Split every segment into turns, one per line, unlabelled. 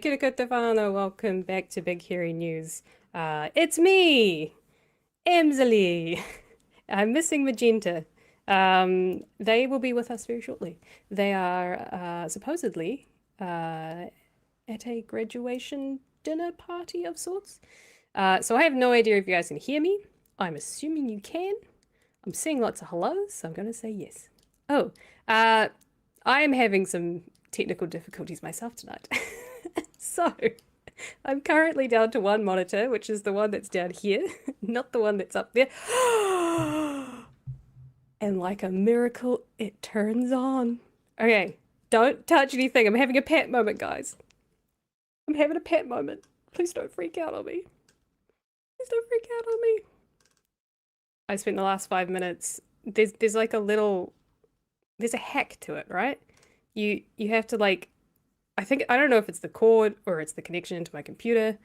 kia ora koutou, welcome back to Big Hairy News. It's me, Emsley. I'm missing Magenta. They will be with us very shortly. They are supposedly at a graduation dinner party of sorts. So I have no idea if you guys can hear me. I'm assuming you can. I'm seeing lots of hellos, so I'm going to say yes. Oh, I'm having some technical difficulties myself tonight. So, I'm currently down to one monitor, which is the one that's down here, not the one that's up there. And like a miracle, it turns on. Okay, don't touch anything. I'm having a pet moment, guys. I'm having a pet moment. Please don't freak out on me. Please don't freak out on me. I spent the last 5 minutes. There's like a little, there's a hack to it, right? You have to like, I don't know if it's the cord or it's the connection into my computer.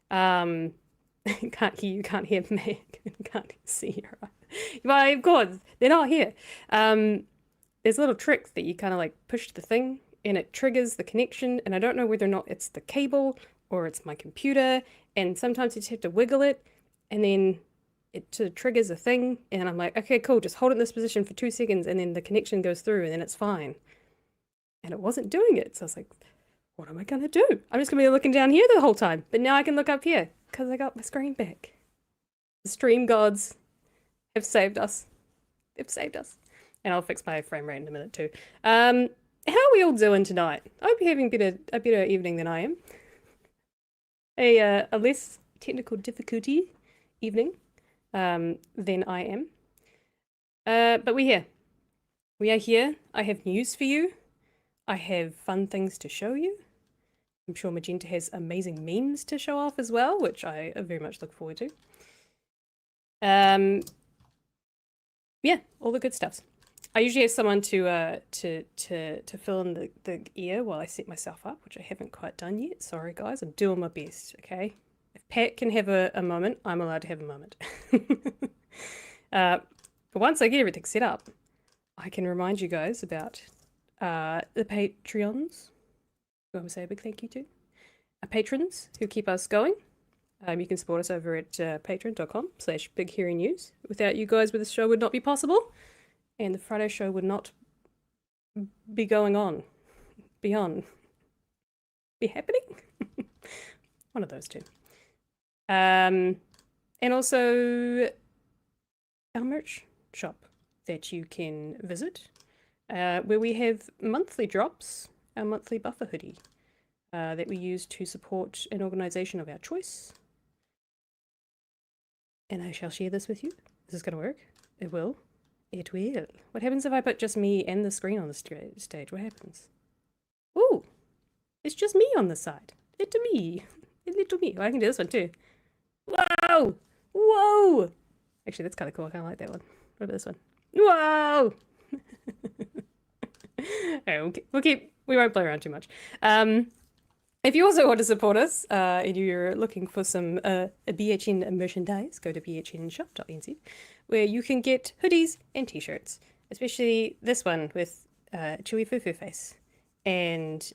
Can't hear you, can't hear me, can't see her. But of course, they're not here. There's a little trick that you kind of like push the thing and it triggers the connection, and I don't know whether or not it's the cable or it's my computer, and sometimes you just have to wiggle it and then it sort of triggers a thing, and I'm like, okay, cool, just hold it in this position for 2 seconds and then the connection goes through and then it's fine. And it wasn't doing it, so I was like, what am I gonna do? I'm just gonna be looking down here the whole time, but now I can look up here because I got my screen back. The stream gods have saved us. They've saved us. And I'll fix my frame rate in a minute too. How are we all doing tonight? I hope you're having a better evening than I am. A less technical difficulty evening than I am. But we're here. We are here. I have news for you. I have fun things to show you. I'm sure Magenta has amazing memes to show off as well, which I very much look forward to. Yeah, all the good stuffs. I usually have someone to fill in the ear while I set myself up, which I haven't quite done yet. Sorry guys, I'm doing my best, okay? If Pat can have a moment, I'm allowed to have a moment. But once I get everything set up, I can remind you guys about the Patreons, who I want to say a big thank you to. Our patrons who keep us going. You can support us over at patreon.com/bighairynews. Without you guys, this show would not be possible, and the Friday show would not be going on, be happening. One of those two. And also our merch shop that you can visit, where we have monthly drops, our monthly buffer hoodie, that we use to support an organization of our choice. And I shall share this with you. This is going to work. It will. It will. What happens if I put just me and the screen on the stage? What happens? Ooh! It's just me on the side. Little me. Little me. Well, I can do this one too. Whoa! Whoa! Actually, that's kind of cool. I kind of like that one. What about this one? Whoa! Right, we won't play around too much. If you also want to support us and you're looking for some BHN merchandise, go to bhnshop.nz, where you can get hoodies and t-shirts, especially this one with Chewie Fufu face. And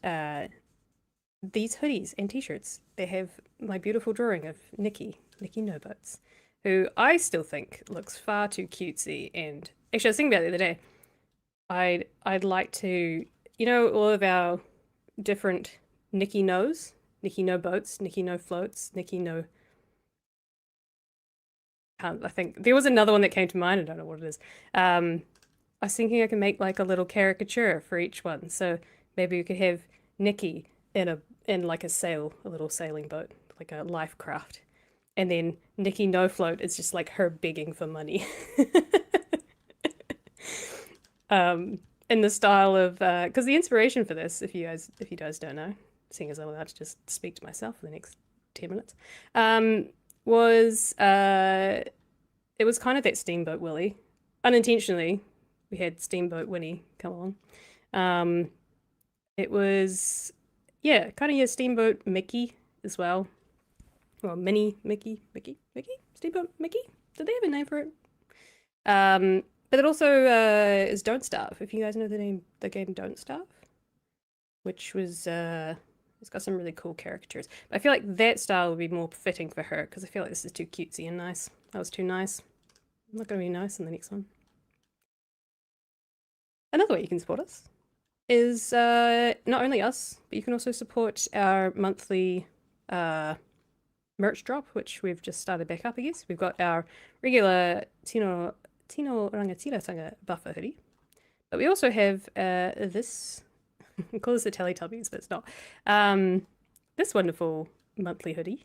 these hoodies and t-shirts, they have my beautiful drawing of Nikki No Boats, who I still think looks far too cutesy. And actually, I was thinking about it the other day. I'd like to, you know, all of our different Nikki No's, Nikki No Boats, Nikki No Floats, Nikki No... I think there was another one that came to mind. I don't know what it is. I was thinking I can make like a little caricature for each one. So maybe we could have Nikki in like a little sailing boat, like a life craft. And then Nikki No Float is just like her begging for money. In the style of, because the inspiration for this, if you guys don't know, seeing as I'm allowed to just speak to myself for the next 10 minutes, was it was kind of that Steamboat Willie. Unintentionally, we had Steamboat Winnie come along. It was, yeah, kind of your Steamboat Mickey as well. Well, Mini Mickey, Steamboat Mickey? Did they have a name for it? But it also is Don't Starve. If you guys know the game Don't Starve, which was It's got some really cool caricatures. But I feel like that style would be more fitting for her because I feel like this is too cutesy and nice. That was too nice. I'm not going to be nice in the next one. Another way you can support us is not only us, but you can also support our monthly merch drop, which we've just started back up, I guess. We've got our regular Tino Rangatiratanga buffer hoodie. But we also have this, we call this the Teletubbies, but it's not. This wonderful monthly hoodie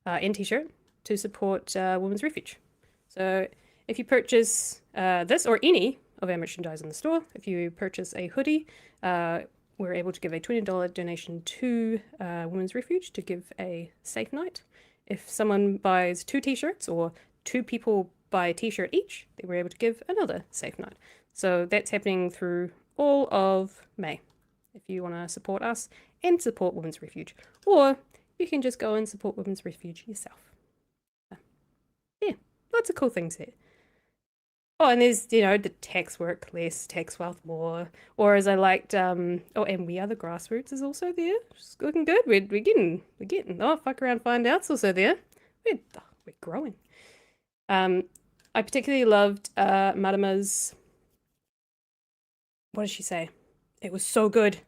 and t-shirt to support Women's Refuge. So if you purchase this or any of our merchandise in the store, if you purchase a hoodie, we're able to give a $20 donation to Women's Refuge to give a safe night. If someone buys 2 t-shirts or 2 people buy a t-shirt each, then we're able to give another safe night. So that's happening through all of May. If you want to support us and support Women's Refuge, or you can just go and support Women's Refuge yourself. Yeah, lots of cool things here. Oh, and there's, you know, the tax work less, tax wealth more, or as I liked, oh, and We Are the Grassroots is also there. It's looking good. We're getting, oh, fuck around, find out's also there. We're growing. I particularly loved Marama's, what did she say? It was so good.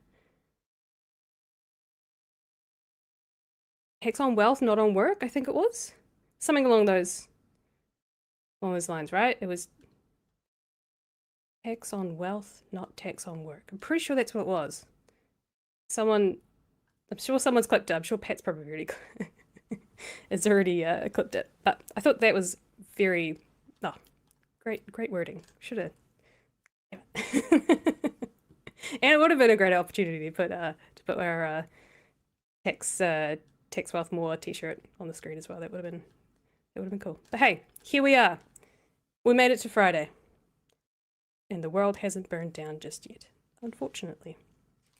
Tax on wealth, not on work, I think it was. Something along those lines, right? It was tax on wealth, not tax on work. I'm pretty sure that's what it was. I'm sure someone's clipped it. I'm sure Pat's probably already clipped it. But I thought that was very, great wording. Should have. And it would have been a great opportunity to put our tax wealth more t-shirt on the screen as well. That would have been cool. But hey, here we are. We made it to Friday. And the world hasn't burned down just yet, unfortunately,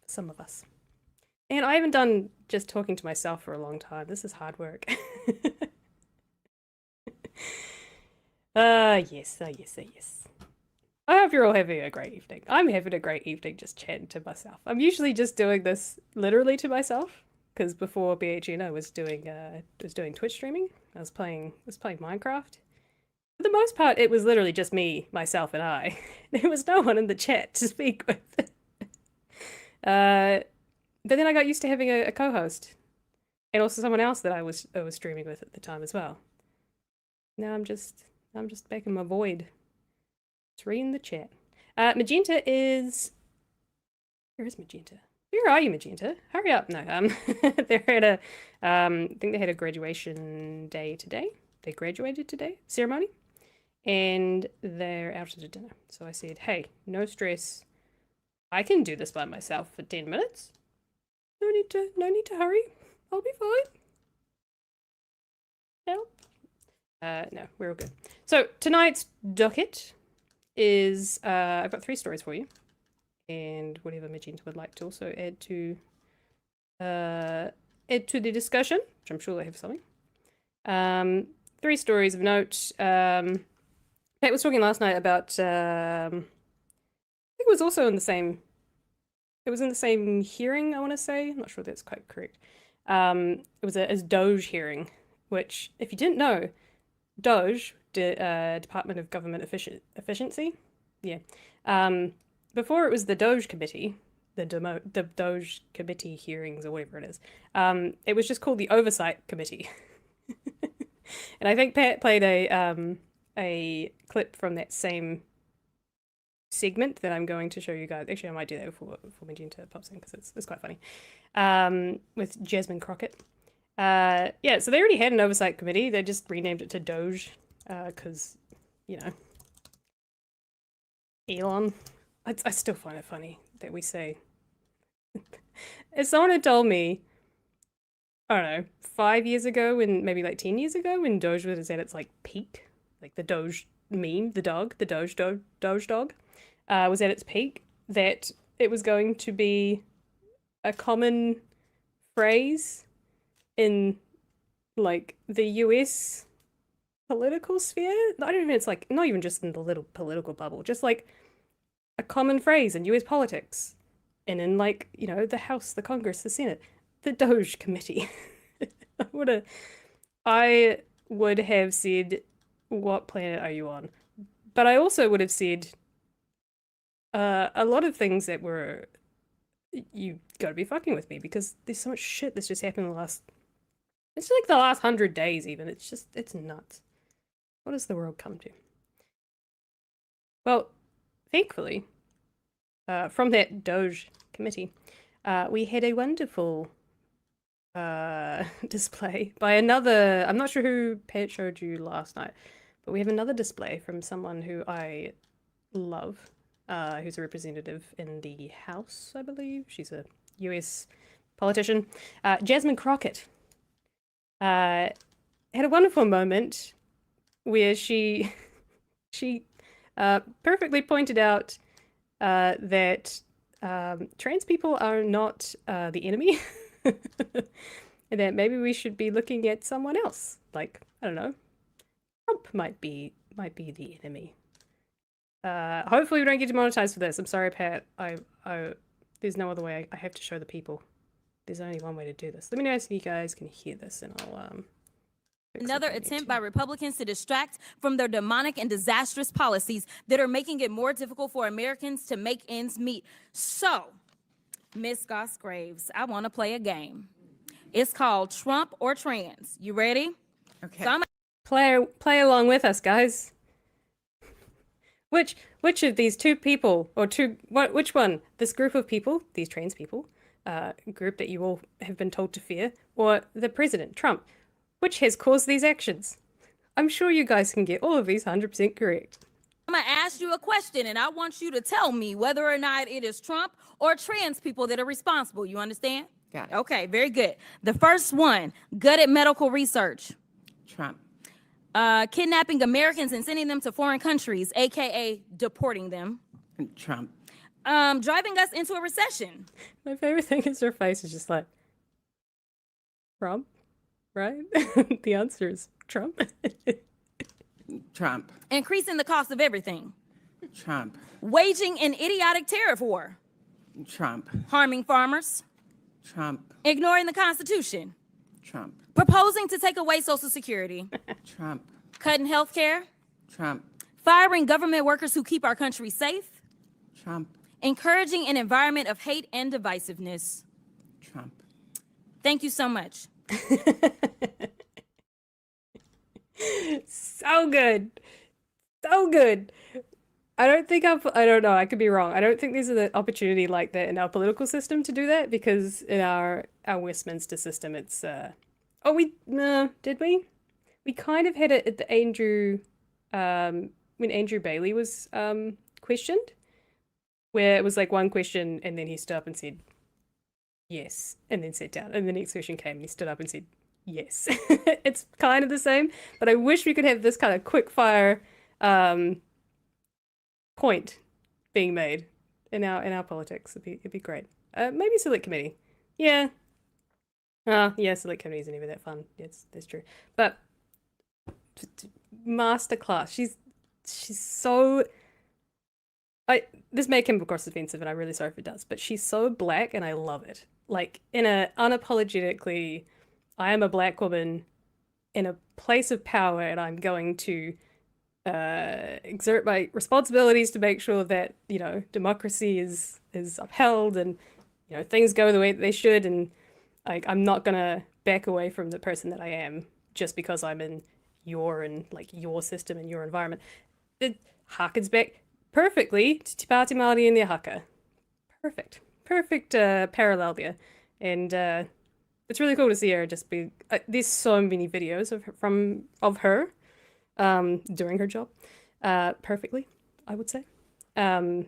for some of us. And I haven't done just talking to myself for a long time. This is hard work. Yes. I hope you're all having a great evening. I'm having a great evening just chatting to myself. I'm usually just doing this literally to myself, because before BHN I was doing Twitch streaming. I was playing Minecraft. For the most part, it was literally just me, myself, and I. There was no one in the chat to speak with. But then I got used to having a co-host, and also someone else that I was streaming with at the time as well. Now I'm just back in my void. Just reading the chat. Magenta is. Where is Magenta? Where are you, Magenta? Hurry up! No, they're at a. I think they had a graduation day today. They graduated today ceremony. And they're out at a dinner. So I said, hey, no stress. I can do this by myself for 10 minutes. No need to hurry. I'll be fine. Help. No, we're all good. So tonight's docket is, I've got 3 stories for you. And whatever Magenta would like to also add to the discussion, which I'm sure they have something. 3 stories of note. Pat was talking last night about, I think it was also in the same, hearing, I want to say. I'm not sure that's quite correct. It was a Doge hearing, which, if you didn't know, Doge, Department of Government Efficiency, yeah. Before it was the Doge Committee, the Doge Committee hearings or whatever it is, it was just called the Oversight Committee. And I think Pat played a clip from that same segment that I'm going to show you guys. Actually, I might do that before Magenta pops in because it's quite funny. With Jasmine Crockett. Yeah, so they already had an oversight committee. They just renamed it to Doge because, you know, Elon. I still find it funny that we say. If someone had told me, I don't know, 5 years ago, maybe like 10 years ago, when Doge was at its like peak, like the Doge meme, the Doge dog, was at its peak, that it was going to be a common phrase in like the US political sphere. I don't even, it's like not even just in the little political bubble, just like a common phrase in US politics and in like, you know, the House, the Congress, the Senate. the Doge Committee. I would have said, what planet are you on? But I also would have said a lot of things that were, you gotta be fucking with me, because there's so much shit that's just happened in the last, it's like the last 100 days even. It's just, it's nuts. What has the world come to? Well, thankfully, from that Doge Committee, we had a wonderful display by another, I'm not sure who Pat showed you last night, but we have another display from someone who I love, who's a representative in the House, I believe. She's a US politician. Jasmine Crockett had a wonderful moment where she perfectly pointed out that trans people are not the enemy, and that maybe we should be looking at someone else. Like, I don't know, Trump might be the enemy. Hopefully we don't get demonetized for this. I'm sorry, Pat. There's no other way. I have to show the people. There's only one way to do this. Let me know if you guys can hear this, and I'll
Another attempt by Republicans to distract from their demonic and disastrous policies that are making it more difficult for Americans to make ends meet. So, Miss Graves, I want to play a game. It's called Trump or Trans. You ready?
Okay.
So
play along with us, guys. Which of these two people, or which one? This group of people, these trans people, group that you all have been told to fear, or the president, Trump? Which has caused these actions? I'm sure you guys can get all of these 100% correct.
I'm going to ask you a question, and I want you to tell me whether or not it is Trump or trans people that are responsible. You understand?
Got it.
Okay, very good. The first one, gutted medical research.
Trump.
Kidnapping Americans and sending them to foreign countries, aka deporting them.
Trump.
Driving us into a recession.
My favorite thing is her face is just like, Trump, right? The answer is Trump.
Trump.
Increasing the cost of everything.
Trump.
Waging an idiotic tariff war.
Trump.
Harming farmers.
Trump.
Ignoring the Constitution.
Trump.
Proposing to take away Social Security.
Trump.
Cutting health care.
Trump.
Firing government workers who keep our country safe.
Trump.
Encouraging an environment of hate and divisiveness.
Trump.
Thank you so much.
So good. So good. I don't know, I could be wrong. I don't think there's an opportunity like that in our political system to do that, because in our Westminster system, it's, did we? We kind of had it at the Andrew, when Andrew Bailey was questioned, where it was like one question and then he stood up and said, yes, and then sat down. And the next question came and he stood up and said, yes. It's kind of the same, but I wish we could have this kind of quick fire point being made in our politics. It'd be great. Maybe select committee. Yeah. Yeah, select committee isn't even that fun. That's true. But masterclass. She's so, this may come across offensive, and I'm really sorry if it does, but she's so black and I love it. Like, in a unapologetically, I am a black woman in a place of power, and I'm going to exert my responsibilities to make sure that, you know, democracy is upheld, and, you know, things go the way that they should, and like, I'm not gonna back away from the person that I am just because I'm in your system and your environment. It harkens back perfectly to Te Pāti Māori and their haka. Perfect parallel there, and it's really cool to see her just be. There's so many videos of her doing her job perfectly, I would say. Yeah,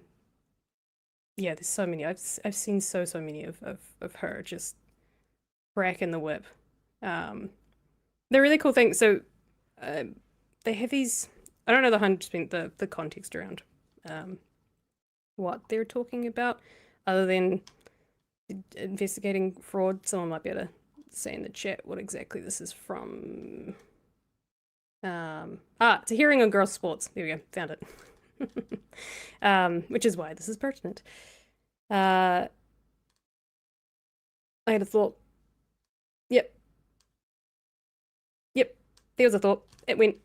there's so many. I've seen so many of her just cracking the whip. They're really cool things. So they have these. I don't know the 100% the context around what they're talking about, other than investigating fraud. Someone might be able to say in the chat what exactly this is from. It's a hearing on girls' sports. There we go, found it. Which is why this is pertinent. I had a thought Yep. Yep. There was a thought. It went.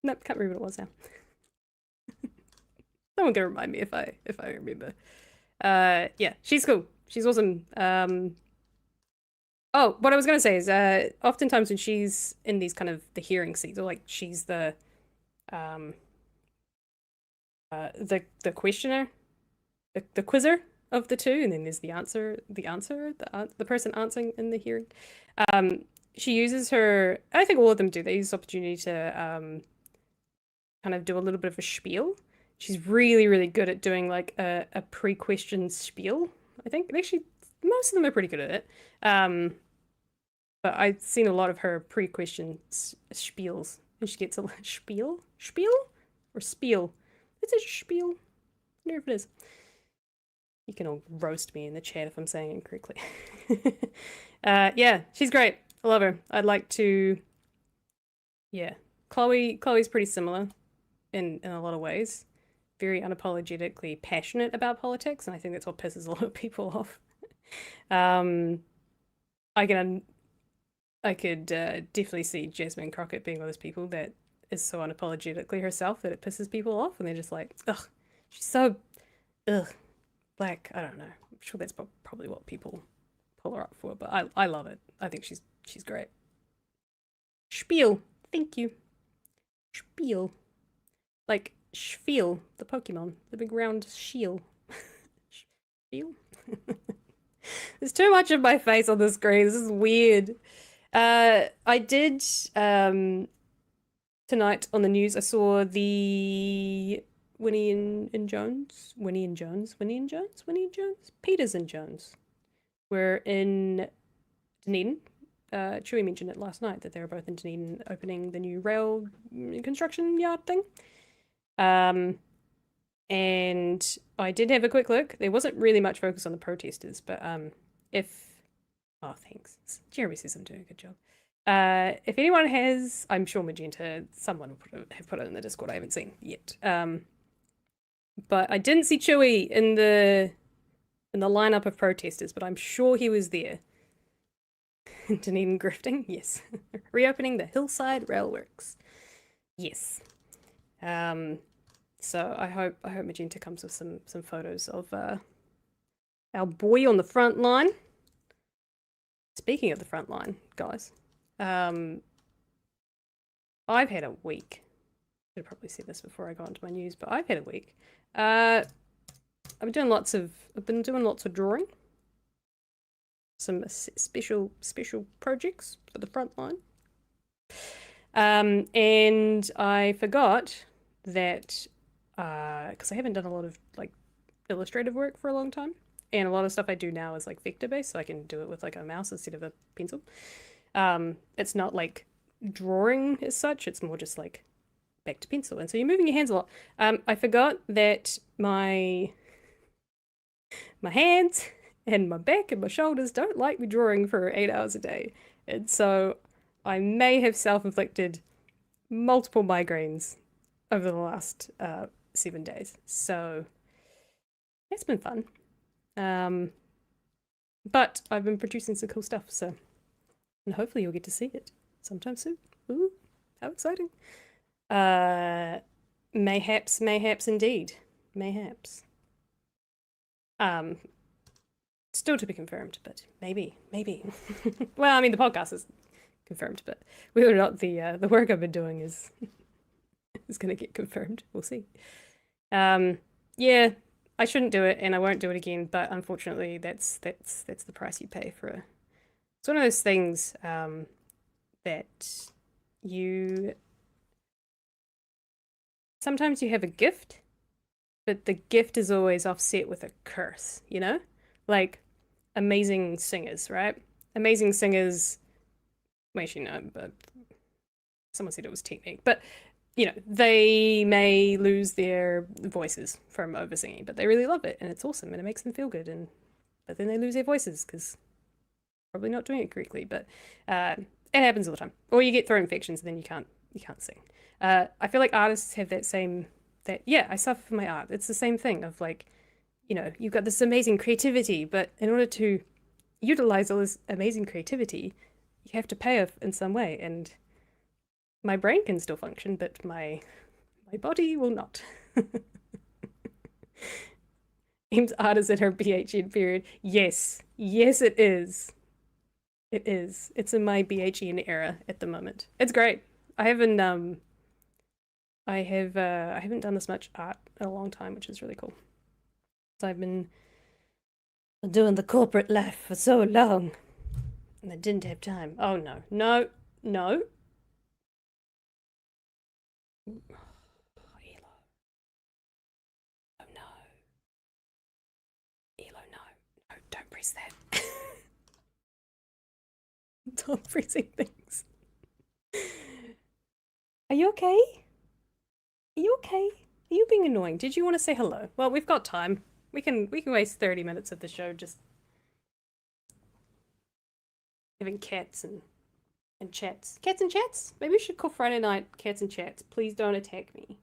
Nope, can't remember what it was now. Someone can remind me if I remember. Yeah, she's cool. She's awesome. Oh, what I was gonna say is, oftentimes when she's in these kind of the hearing seats, or like she's the questioner, the quizzer of the two, and then there's the person answering in the hearing. She uses her. I think all of them do. They use this opportunity to kind of do a little bit of a spiel. She's really, really good at doing like a pre-question spiel. I think actually most of them are pretty good at it. But I've seen a lot of her pre-question spiels, and she gets a spiel or spiel. It's a spiel. I wonder if it is. You can all roast me in the chat if I'm saying it incorrectly. Yeah, she's great. I love her. I'd like to. Yeah, Chloe's pretty similar in a lot of ways. Very unapologetically passionate about politics, and I think that's what pisses a lot of people off. I could definitely see Jasmine Crockett being one of those people that is so unapologetically herself that it pisses people off, and they're just like, ugh, she's so, ugh, like, I don't know. I'm sure that's probably what people pull her up for, but I love it. I think she's great. Spiel, thank you. Spiel, like Spiel, the Pokemon, the big round shield. Spiel. There's too much of my face on the screen. This is weird. I did tonight on the news. I saw the Winnie and Jones, Peters and Jones were in Dunedin. Chewie mentioned it last night that they were both in Dunedin opening the new rail construction yard thing. And I did have a quick look. There wasn't really much focus on the protesters, but oh, thanks. Jeremy says I'm doing a good job. If anyone has, I'm sure Magenta, someone will have put it in the Discord. I haven't seen yet. But I didn't see Chewie in the lineup of protesters, but I'm sure he was there. Dunedin grifting, yes. Reopening the Hillside Railworks, yes. So I hope Magenta comes with some photos of our boy on the front line. Speaking of the front line, guys, I've had a week. I should have probably said this before I got into my news, but I've had a week. I've been doing lots of drawing. Some special projects for the front line. And I forgot that because I haven't done a lot of like illustrative work for a long time, and a lot of stuff I do now is like vector based, so I can do it with like a mouse instead of a pencil. It's not like drawing as such, it's more just like back to pencil, and so you're moving your hands a lot. I forgot that my hands and my back and my shoulders don't like me drawing for 8 hours a day, and so I may have self-inflicted multiple migraines over the last 7 days, so it's been fun. But I've been producing some cool stuff, so, and hopefully you'll get to see it sometime soon. Ooh, how exciting. Mayhaps indeed. Mayhaps. Still to be confirmed, but maybe. Well, I mean, the podcast is confirmed, but whether or not the work I've been doing is going to get confirmed, we'll see. Yeah, I shouldn't do it, and I won't do it again. But unfortunately, that's the price you pay for. It's one of those things that sometimes you have a gift, but the gift is always offset with a curse. You know, like amazing singers, right? Amazing singers. Well, actually, no, but someone said it was technique, but. You know, they may lose their voices from oversinging, but they really love it, and it's awesome, and it makes them feel good. But then they lose their voices because probably not doing it correctly. But it happens all the time. Or you get throat infections, and then you can't sing. I feel like artists have yeah, I suffer from my art. It's the same thing of like, you know, you've got this amazing creativity, but in order to utilize all this amazing creativity, you have to pay it in some way. And my brain can still function, but my body will not. Ames art is in her BHN period. Yes, yes, it is. It is. It's in my BHN era at the moment. It's great. I haven't I haven't done this much art in a long time, which is really cool. So I've been doing the corporate life for so long, and I didn't have time. Oh no, no, no. Oh, Elo. Oh no. Elo, no. No, don't press that. Stop pressing things. Are you okay? Are you okay? Are you being annoying? Did you want to say hello? Well, we've got time. We can waste 30 minutes of the show just having cats and chats. Cats and chats? Maybe we should call Friday night Cats and Chats. Please don't attack me.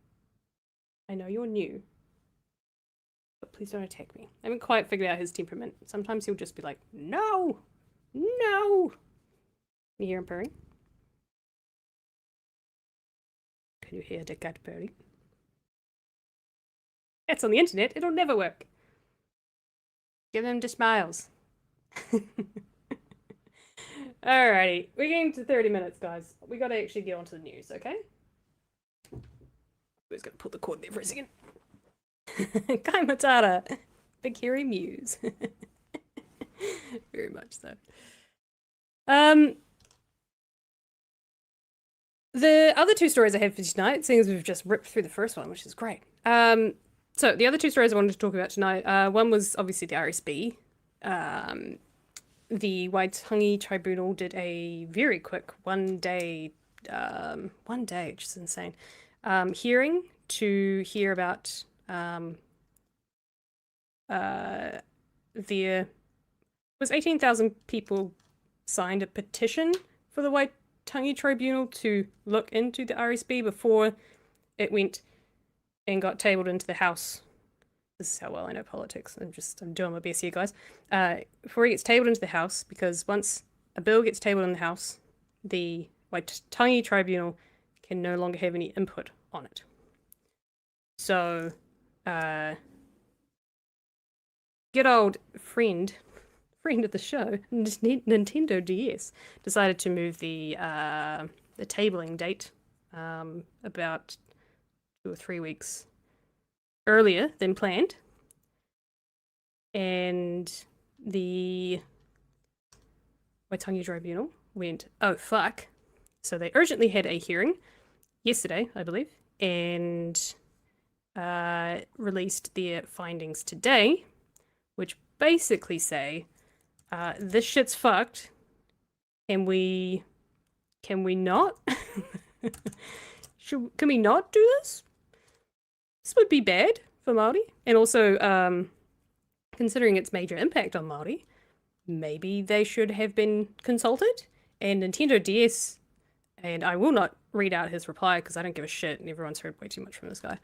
I know you're new, but please don't attack me. I haven't quite figured out his temperament. Sometimes he'll just be like, no, no. You hear him purring? Can you hear the cat purring? It's on the internet. It'll never work. Give them the smiles. Alrighty, we're getting to 30 minutes, guys. We gotta actually get onto the news, okay? I'm just gonna put the cord there for a second. Kai Matata, big hairy muse. Very much so. The other two stories I have for tonight, seeing as we've just ripped through the first one, which is great. So the other two stories I wanted to talk about tonight, one was obviously the RSB. The Waitangi Tribunal did a very quick one day, which is insane, hearing to hear about there was 18,000 people signed a petition for the Waitangi Tribunal to look into the RSB before it went and got tabled into the House. This is how well I know politics. I'm doing my best here, guys. Before it gets tabled into the House, because once a bill gets tabled in the House, the Waitangi Tribunal can no longer have any input on it. So, good old friend of the show, Nintendo DS, decided to move the tabling date about 2 or 3 weeks earlier than planned, and the Waitangi Tribunal went, oh fuck. So they urgently had a hearing yesterday, I believe, and released their findings today, which basically say this shit's fucked. Can we not? Can we not do this? This would be bad for Māori, and also considering its major impact on Māori, maybe they should have been consulted. And Nintendo DS, and I will not read out his reply because I don't give a shit, and everyone's heard way too much from this guy.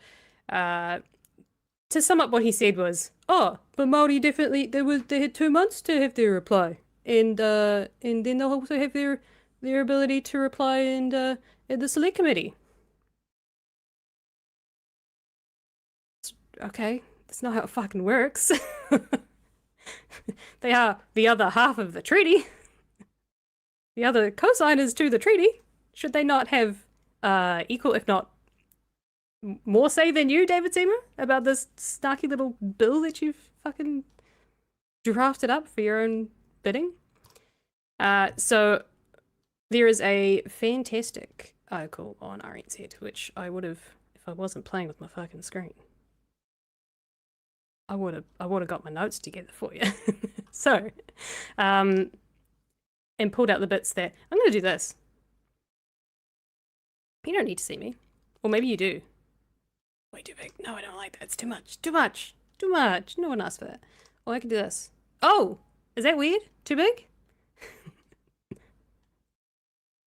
To sum up what he said was, oh, but Māori definitely, they had 2 months to have their reply, and then they'll also have their ability to reply in the select committee. Okay, that's not how it fucking works. They are the other half of the treaty. The other co-signers to the treaty. Should they not have equal, if not more say than you, David Seymour, about this snarky little bill that you've fucking drafted up for your own bidding? So there is a fantastic article on RNZ, which I would have, if I wasn't playing with my fucking screen, I would have got my notes together for you. So, and pulled out the bits that I'm going to do this. You don't need to see me, or maybe you do. Way too big. No, I don't like that. It's too much. Too much. Too much. No one asked for that. Oh, I can do this. Oh, is that weird? Too big?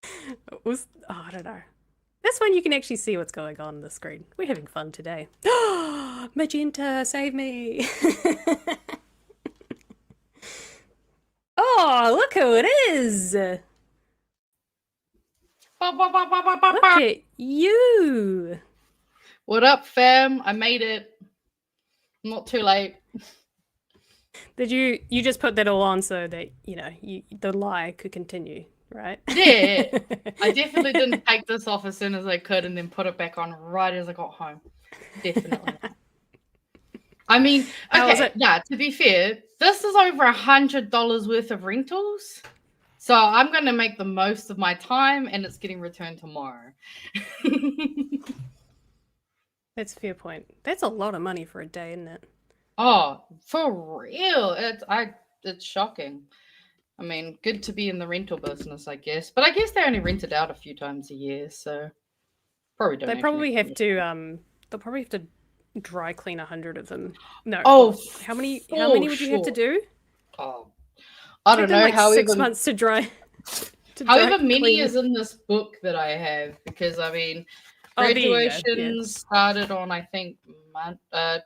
I don't know. This one you can actually see what's going on the screen. We're having fun today. Magenta, save me! Oh, look who it is! Look at you!
What up, fam? I made it. Not too late.
Did you just put that all on so that, the lie could continue, right?
Yeah. I definitely didn't take this off as soon as I could and then put it back on right as I got home. Definitely not. I mean, okay, to be fair, this is over $100 worth of rentals. So I'm going to make the most of my time and it's getting returned tomorrow.
That's a fair point. That's a lot of money for a day, isn't it?
Oh, for real. It's shocking. I mean, good to be in the rental business, I guess. But I guess they only rent it out a few times a year, so probably don't.
They probably have to they'll probably have to dry clean 100 of them. No.
Oh,
how many would you have to do?
Oh, I don't know.
Like 6 months to dry.
However many is in this book that I have, because I mean, graduation started on, I think,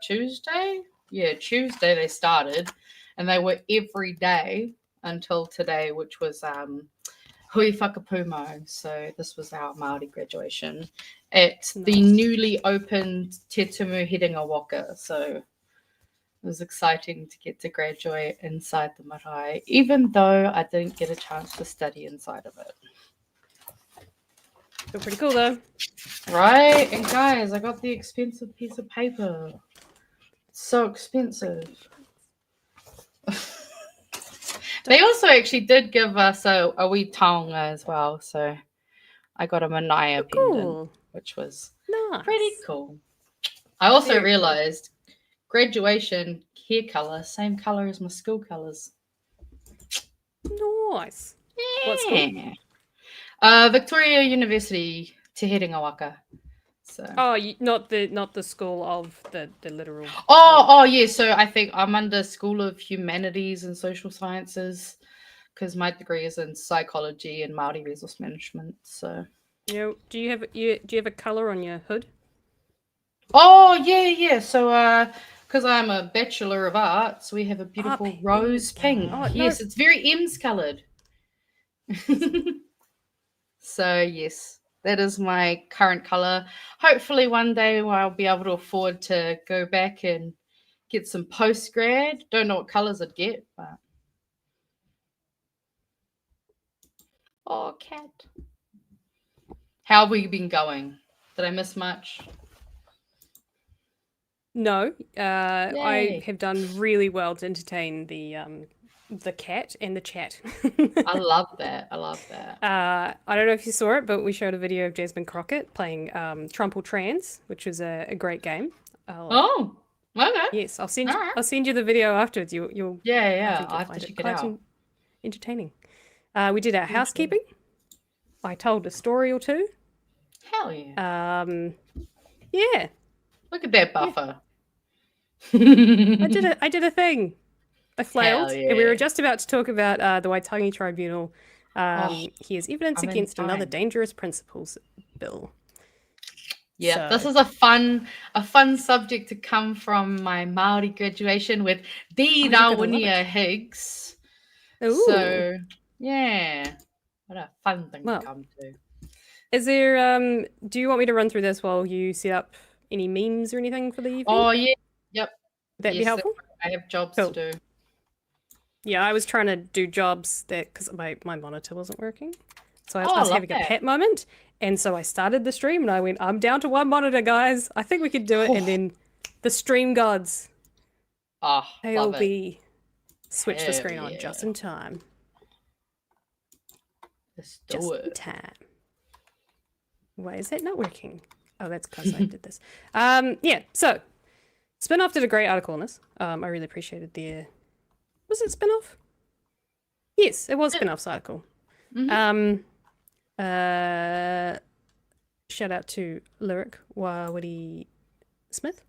Tuesday. Yeah, Tuesday they started, and they were every day until today, which was Hui Whakapumo. So this was our Māori graduation at the newly opened Te Tumu Hiringa Waka. So it was exciting to get to graduate inside the marae, even though I didn't get a chance to study inside of it.
Still pretty cool though.
Right? And guys, I got the expensive piece of paper. It's so expensive. They also actually did give us a wee taonga as well. So I got a Manaya pendant, which was pretty cool. I also realized graduation hair color, same color as my school colors.
Nice.
Yeah.
What school?
Victoria University, Te Herenga Waka. So.
Oh, not the school of the literal.
Oh, yeah. So I think I'm under School of Humanities and Social Sciences because my degree is in psychology and Māori resource management. So.
Do you have a color on your hood?
Oh yeah. So because I'm a Bachelor of Arts, we have a beautiful rose pink. Oh, yes, it's very M's coloured. So yes. That is my current colour. Hopefully one day I'll be able to afford to go back and get some post-grad. Don't know what colours I'd get, but... Oh, cat. How have we been going? Did I miss much?
No. I have done really well to entertain the cat and the chat.
I love that.
I don't know if you saw it, but we showed a video of Jasmine Crockett playing Trump or Trans, which was a great game.
Oh, okay.
Yes, I'll send you the video afterwards. You'll
I'll have to check it out.
Entertaining. We did our housekeeping. I told a story or two.
Hell yeah.
Yeah.
Look at that buffer.
Yeah. I did a thing. I flailed, and we were just about to talk about the Waitangi Tribunal. He is evidence against another dangerous principles bill.
Yeah, so. This is a fun subject to come from my Māori graduation with D. Rawinia Higgs.
Ooh.
So, yeah, what a fun thing to come to.
Is there, do you want me to run through this while you set up any memes or anything for the evening?
Oh, yeah, yep.
Would that be helpful?
I have jobs to do.
Yeah, I was trying to do jobs because my monitor wasn't working. So I was having a pet moment. And so I started the stream and I went, I'm down to one monitor, guys. I think we could do it. And then the stream gods, they'll be switch the screen on just in time.
Let's do it.
In time. Why is that not working? Oh, that's because I did this. Yeah, so Spinoff did a great article on this. I really appreciated their... Was it Spinoff? Yes, it was Spinoff's article. Mm-hmm. Shout out to Lyric Wawiri Smith,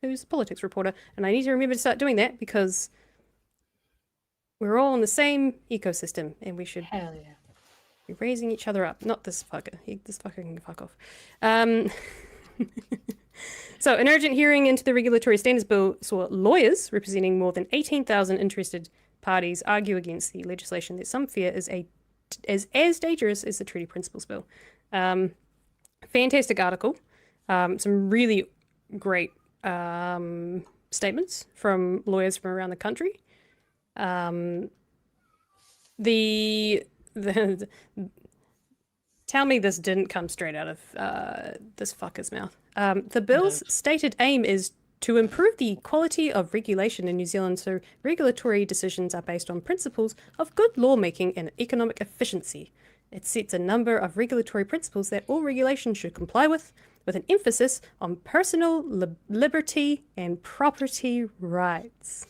who's a politics reporter, and I need to remember to start doing that because we're all in the same ecosystem, and we should be raising each other up. Not this fucker. This fucker can fuck off. So, an urgent hearing into the Regulatory Standards Bill saw lawyers representing more than 18,000 interested parties argue against the legislation that some fear is as dangerous as the Treaty Principles Bill. Fantastic article. Some really great statements from lawyers from around the country. Tell me this didn't come straight out of this fucker's mouth. The bill's stated aim is to improve the quality of regulation in New Zealand so regulatory decisions are based on principles of good lawmaking and economic efficiency. It sets a number of regulatory principles that all regulation should comply with an emphasis on personal liberty and property rights.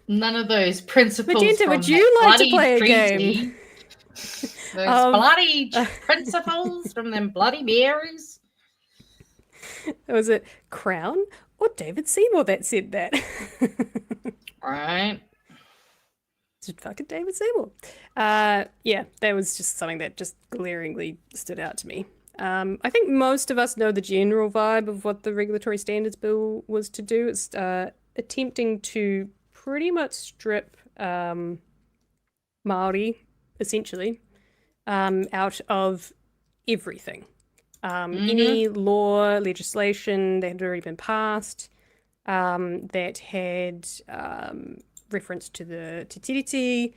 None of those principles.
Magenta, would you like to play a game?
Those bloody principles from them bloody berries.
Was it Crown or David Seymour that said that?
Right.
It's fucking David Seymour. Yeah, that was just something that just glaringly stood out to me. I think most of us know the general vibe of what the Regulatory Standards Bill was to do. It's attempting to pretty much strip Māori, essentially, out of everything. Any law, legislation that had already been passed that had reference to the Te Tiriti,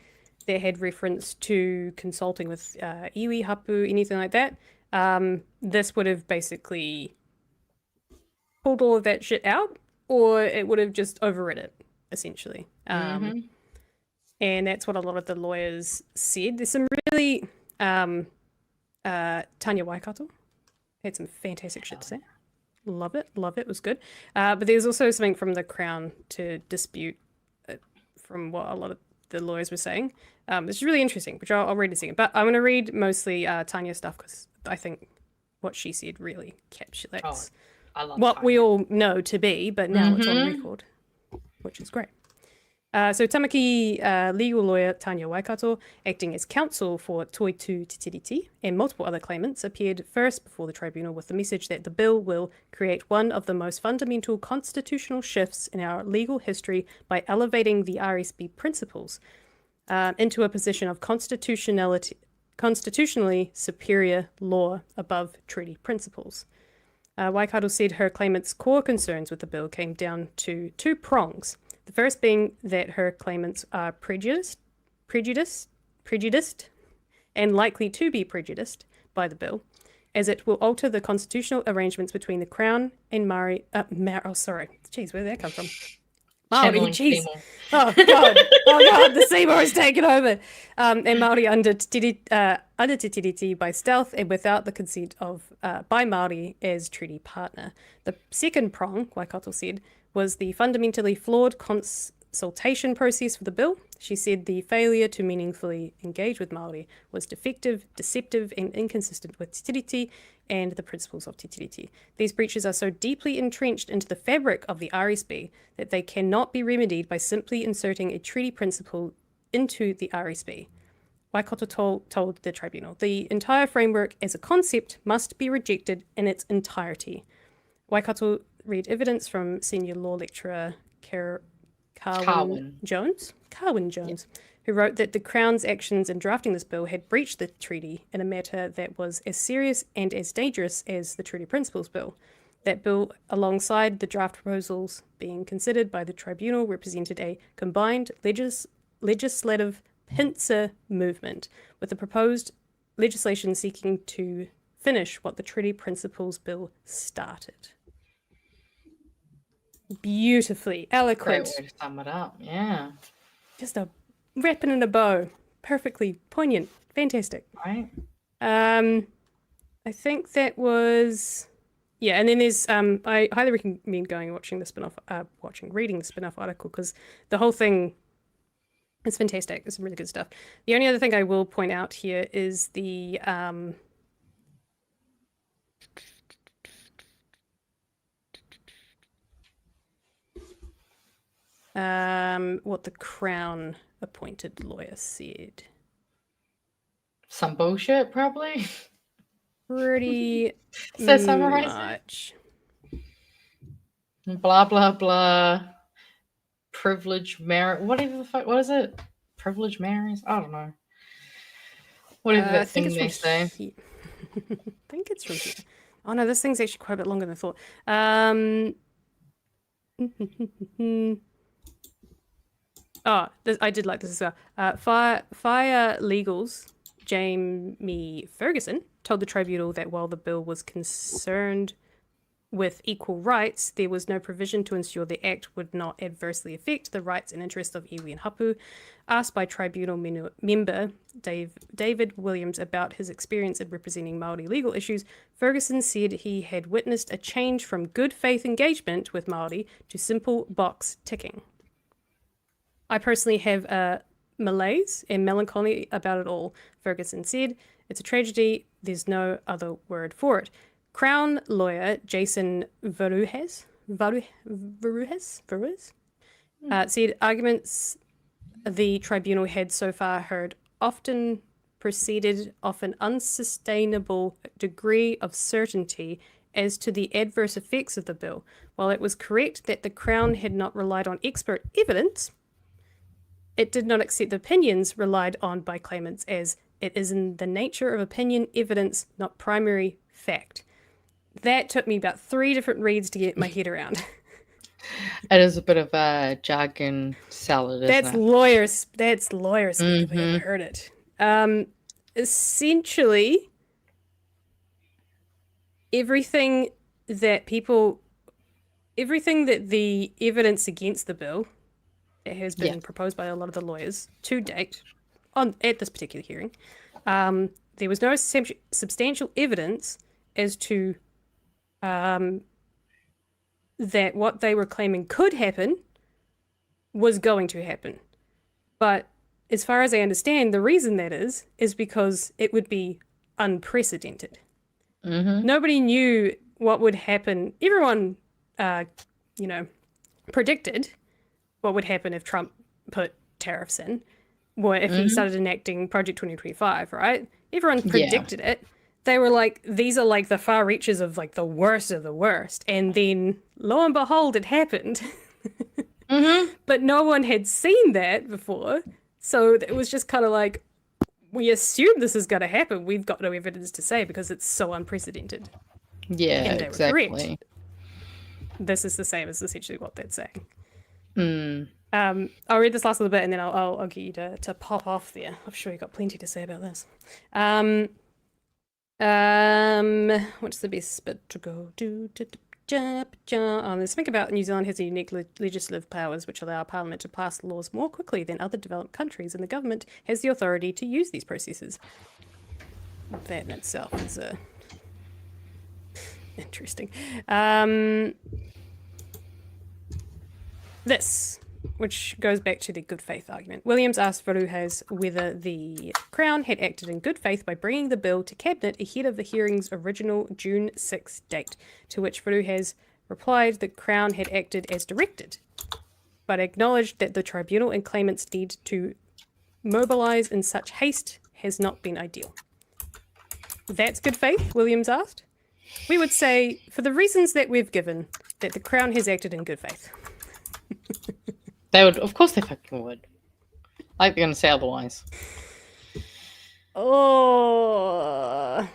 that had reference to consulting with iwi, hapu, anything like that. This would have basically pulled all of that shit out, or it would have just overrid it, essentially. And that's what a lot of the lawyers said. There's some really... Tanya Waikato had some fantastic shit to say. Love it, it was good. But there's also something from the Crown to dispute from what a lot of the lawyers were saying. It's really interesting, which I'll read in a second. But I'm going to read mostly Tanya's stuff because I think what she said really encapsulates what
Tanya.
we all know to be, but now it's on record, which is great. So Tamaki legal lawyer Tanya Waikato, acting as counsel for Toitu Te Tiriti and multiple other claimants, appeared first before the tribunal with the message that the bill will create one of the most fundamental constitutional shifts in our legal history by elevating the RSB principles into a position of constitutionally superior law above treaty principles. Waikato said her claimant's core concerns with the bill came down to two prongs. The first being that her claimants are prejudiced, and likely to be prejudiced by the bill, as it will alter the constitutional arrangements between the Crown and Māori. Jeez, where did that come from? Māori, jeez. Oh God, the Seymour has taken over. And Māori under Te Tiriti by stealth and without the consent of by Māori as treaty partner. The second prong, Waikato said, was the fundamentally flawed consultation process for the bill. She said the failure to meaningfully engage with Māori was defective, deceptive, and inconsistent with Te Tiriti and the principles of Te Tiriti. These breaches are so deeply entrenched into the fabric of the RSB that they cannot be remedied by simply inserting a treaty principle into the RSB. Waikato told the tribunal, the entire framework as a concept must be rejected in its entirety. Waikato read evidence from senior law lecturer Carwyn Jones, who wrote that the Crown's actions in drafting this bill had breached the treaty in a matter that was as serious and as dangerous as the Treaty Principles Bill. That bill, alongside the draft proposals being considered by the tribunal, represented a combined legislative pincer movement, with the proposed legislation seeking to finish what the Treaty Principles Bill started. Beautifully eloquent.
Great way to sum it up, yeah.
Just a wrapping in a bow. Perfectly poignant. Fantastic.
Right.
I think that was... Yeah, and then there's... I highly recommend going and watching the spin-off... reading the spin-off article, because the whole thing is fantastic. It's some really good stuff. The only other thing I will point out here is the... what the Crown appointed lawyer said.
Some bullshit, probably.
Pretty
So summarize
much.
Blah, blah, blah. privileged marriage. Whatever the fuck. What is it? Privileged marriages? I don't know. Whatever
I
that
think
thing they
it's
say.
from here. I think it's from here. Oh no, this thing's actually quite a bit longer than I thought. I did like this as well. Fire Legal's Jamie Ferguson told the tribunal that while the bill was concerned with equal rights, there was no provision to ensure the act would not adversely affect the rights and interests of iwi and hapu. Asked by tribunal member David Williams about his experience in representing Māori legal issues, Ferguson said he had witnessed a change from good faith engagement with Māori to simple box ticking. I personally have malaise and melancholy about it all, Ferguson said. It's a tragedy. There's no other word for it. Crown lawyer Jason Varuhes said arguments the tribunal had so far heard often proceeded of an unsustainable degree of certainty as to the adverse effects of the bill. While it was correct that the Crown had not relied on expert evidence, it did not accept the opinions relied on by claimants, as it is in the nature of opinion evidence, not primary fact. That took me about 3 different reads to get my head around.
It is a bit of a jargon salad, isn't
That's
it?
lawyers. That's lawyer speak if I ever heard it. Essentially, everything that the evidence against the bill that has been proposed by a lot of the lawyers to date at this particular hearing, there was no substantial evidence as to that what they were claiming could happen was going to happen. But as far as I understand, the reason that is because it would be unprecedented. Nobody knew what would happen. Everyone, predicted what would happen if Trump put tariffs in, or if he started enacting Project 2025, right? Everyone predicted it. They were like, these are like the far reaches of like the worst of the worst. And then lo and behold, it happened. But no one had seen that before. So it was just kind of like, we assume this is going to happen. We've got no evidence to say because it's so unprecedented.
Yeah,
And they were
exactly.
correct. This is the same as essentially what they're saying. I'll read this last little bit and then I'll get you to pop off there. I'm sure you've got plenty to say about this. What's the best bit to go do? Let's think about New Zealand has unique legislative powers which allow Parliament to pass laws more quickly than other developed countries, and the government has the authority to use these processes. That in itself is interesting. This, which goes back to the good faith argument. Williams asked Varuhes whether the Crown had acted in good faith by bringing the bill to Cabinet ahead of the hearing's original June 6 date, to which Varuhes replied the Crown had acted as directed, but acknowledged that the tribunal and claimants' need to mobilise in such haste has not been ideal. That's good faith, Williams asked. We would say, for the reasons that we've given, that the Crown has acted in good faith.
They would, of course they fucking would. Like they're going to say otherwise.
Oh.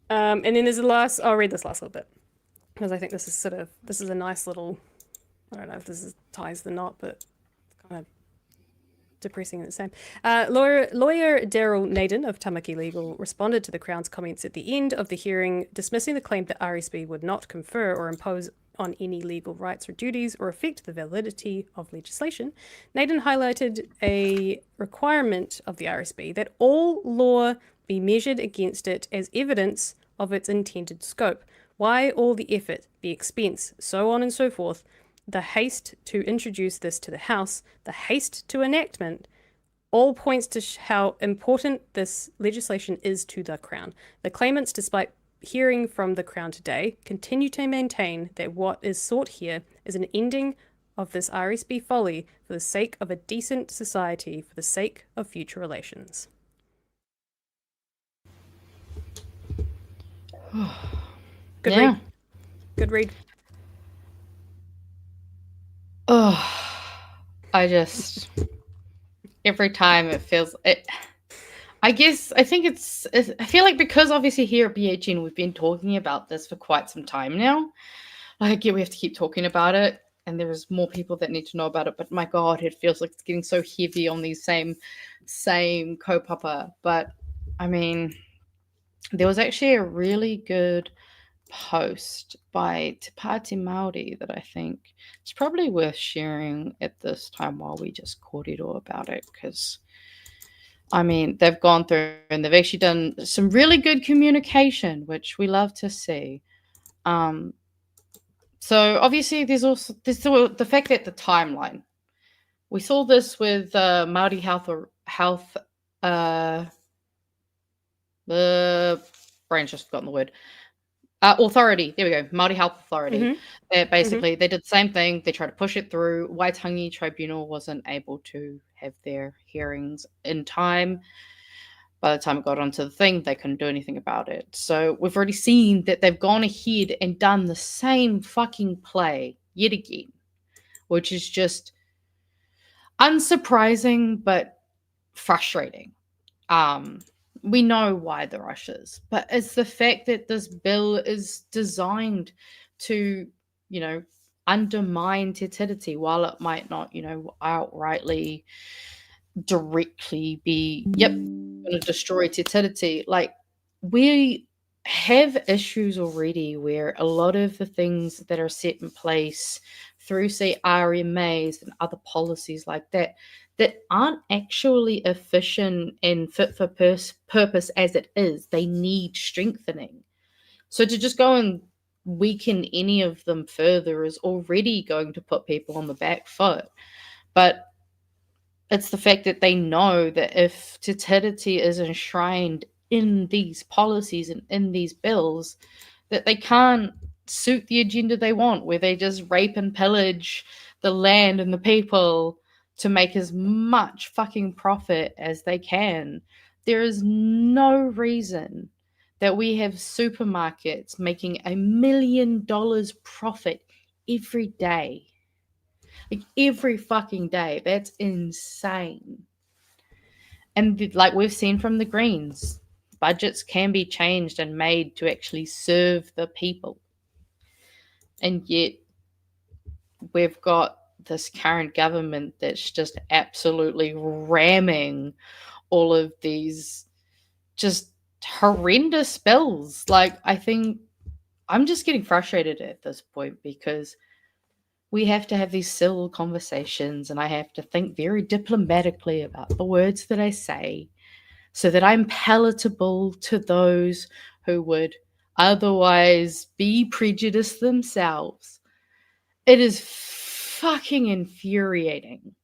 And then there's the last, I'll read this last little bit. Because I think this is a nice little, I don't know if this ties the knot, but it's kind of depressing at the same. Lawyer Daryl Naden of Tamaki Legal responded to the Crown's comments at the end of the hearing, dismissing the claim that RSB would not confer or impose on any legal rights or duties or affect the validity of legislation. Naden highlighted a requirement of the RSB that all law be measured against it as evidence of its intended scope. Why all the effort, the expense, so on and so forth, the haste to introduce this to the House, the haste to enactment, all points to how important this legislation is to the Crown. The claimants, despite hearing from the Crown today, continue to maintain that what is sought here is an ending of this RSB folly for the sake of a decent society, for the sake of future relations. Good read. Good read.
I just every time it feels it. I feel like because obviously here at BHN we've been talking about this for quite some time now. Like, yeah, we have to keep talking about it, and there's more people that need to know about it. But my God, it feels like it's getting so heavy on these same kaupapa. But I mean, there was actually a really good post by Te Pāti Māori that I think it's probably worth sharing at this time while we just kōrero about it, because I mean, they've gone through and they've actually done some really good communication, which we love to see. So obviously there's also the fact that the timeline. We saw this with Māori health the brain's just forgotten the word. Authority. There we go. Māori Health Authority. Basically, they did the same thing. They tried to push it through. Waitangi Tribunal wasn't able to have their hearings in time. By the time it got onto the thing, they couldn't do anything about it. So we've already seen that they've gone ahead and done the same fucking play yet again, which is just unsurprising but frustrating. We know why the rush is, but it's the fact that this bill is designed to, undermine Te Tiriti, while it might not, outrightly, directly be, going to destroy Te Tiriti. Like, we have issues already where a lot of the things that are set in place through, say, RMAs and other policies like that aren't actually efficient and fit for purpose as it is. They need strengthening. So to just go and weaken any of them further is already going to put people on the back foot. But it's the fact that they know that if Te Tiriti is enshrined in these policies and in these bills, that they can't suit the agenda they want, where they just rape and pillage the land and the people to make as much fucking profit as they can. There is no reason that we have supermarkets making $1 million profit every day. Like, every fucking day. That's insane. And like we've seen from the Greens, budgets can be changed and made to actually serve the people. And yet we've got this current government that's just absolutely ramming all of these just horrendous bills. Like, I think I'm just getting frustrated at this point, because we have to have these civil conversations, and I have to think very diplomatically about the words that I say so that I'm palatable to those who would otherwise be prejudiced themselves. It is fucking infuriating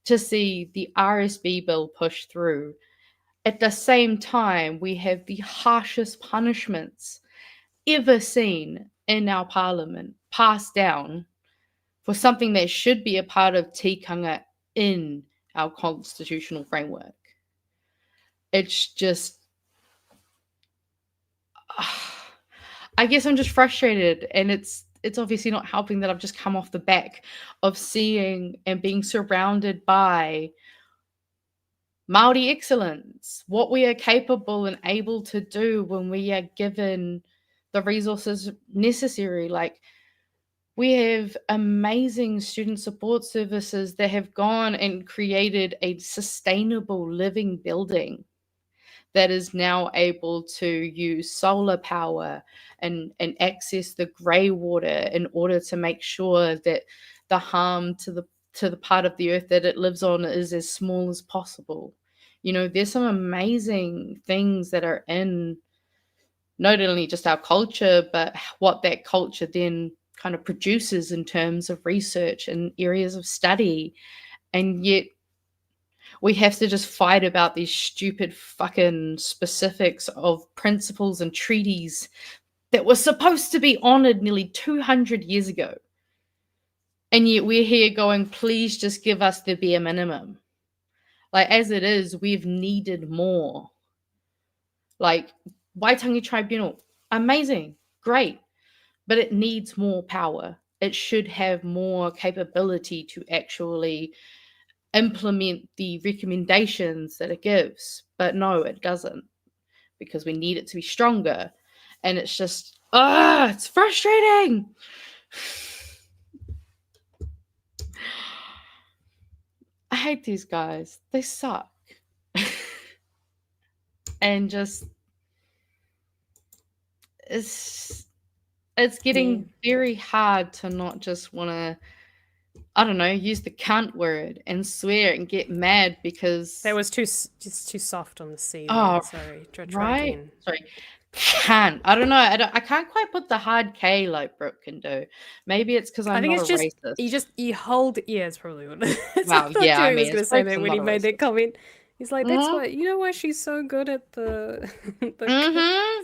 to see the RSB bill push through. At the same time, we have the harshest punishments ever seen in our parliament passed down for something that should be a part of tikanga in our constitutional framework. It's just, I guess I'm just frustrated, and it's obviously not helping that I've just come off the back of seeing and being surrounded by Māori excellence, what we are capable and able to do when we are given the resources necessary. Like, we have amazing student support services that have gone and created a sustainable living building that is now able to use solar power and access the grey water in order to make sure that the harm to the part of the earth that it lives on is as small as possible. There's some amazing things that are in not only just our culture, but what that culture then kind of produces in terms of research and areas of study. And yet we have to just fight about these stupid fucking specifics of principles and treaties that were supposed to be honored nearly 200 years ago. And yet we're here going, please just give us the bare minimum. Like, as it is, we've needed more. Like, Waitangi Tribunal, amazing, great, but it needs more power. it should have more capability to actually implement the recommendations that it gives. But no, it doesn't, because we need it to be stronger. And it's just, it's frustrating. I hate these guys. They suck. And just, it's getting very hard to not just want to, I don't know, use the cunt word and swear and get mad because
That was too soft on the C.
Oh,
sorry. Try
right.
again.
Sorry. Can't. I don't know. I can't quite put the hard K like Brooke can do. Maybe it's because I'm not a racist.
You hold. Yeah, it's probably what.
Well, yeah, I mean,
was going to say that when he made that comment. He's like, that's why. You know why she's so good at the.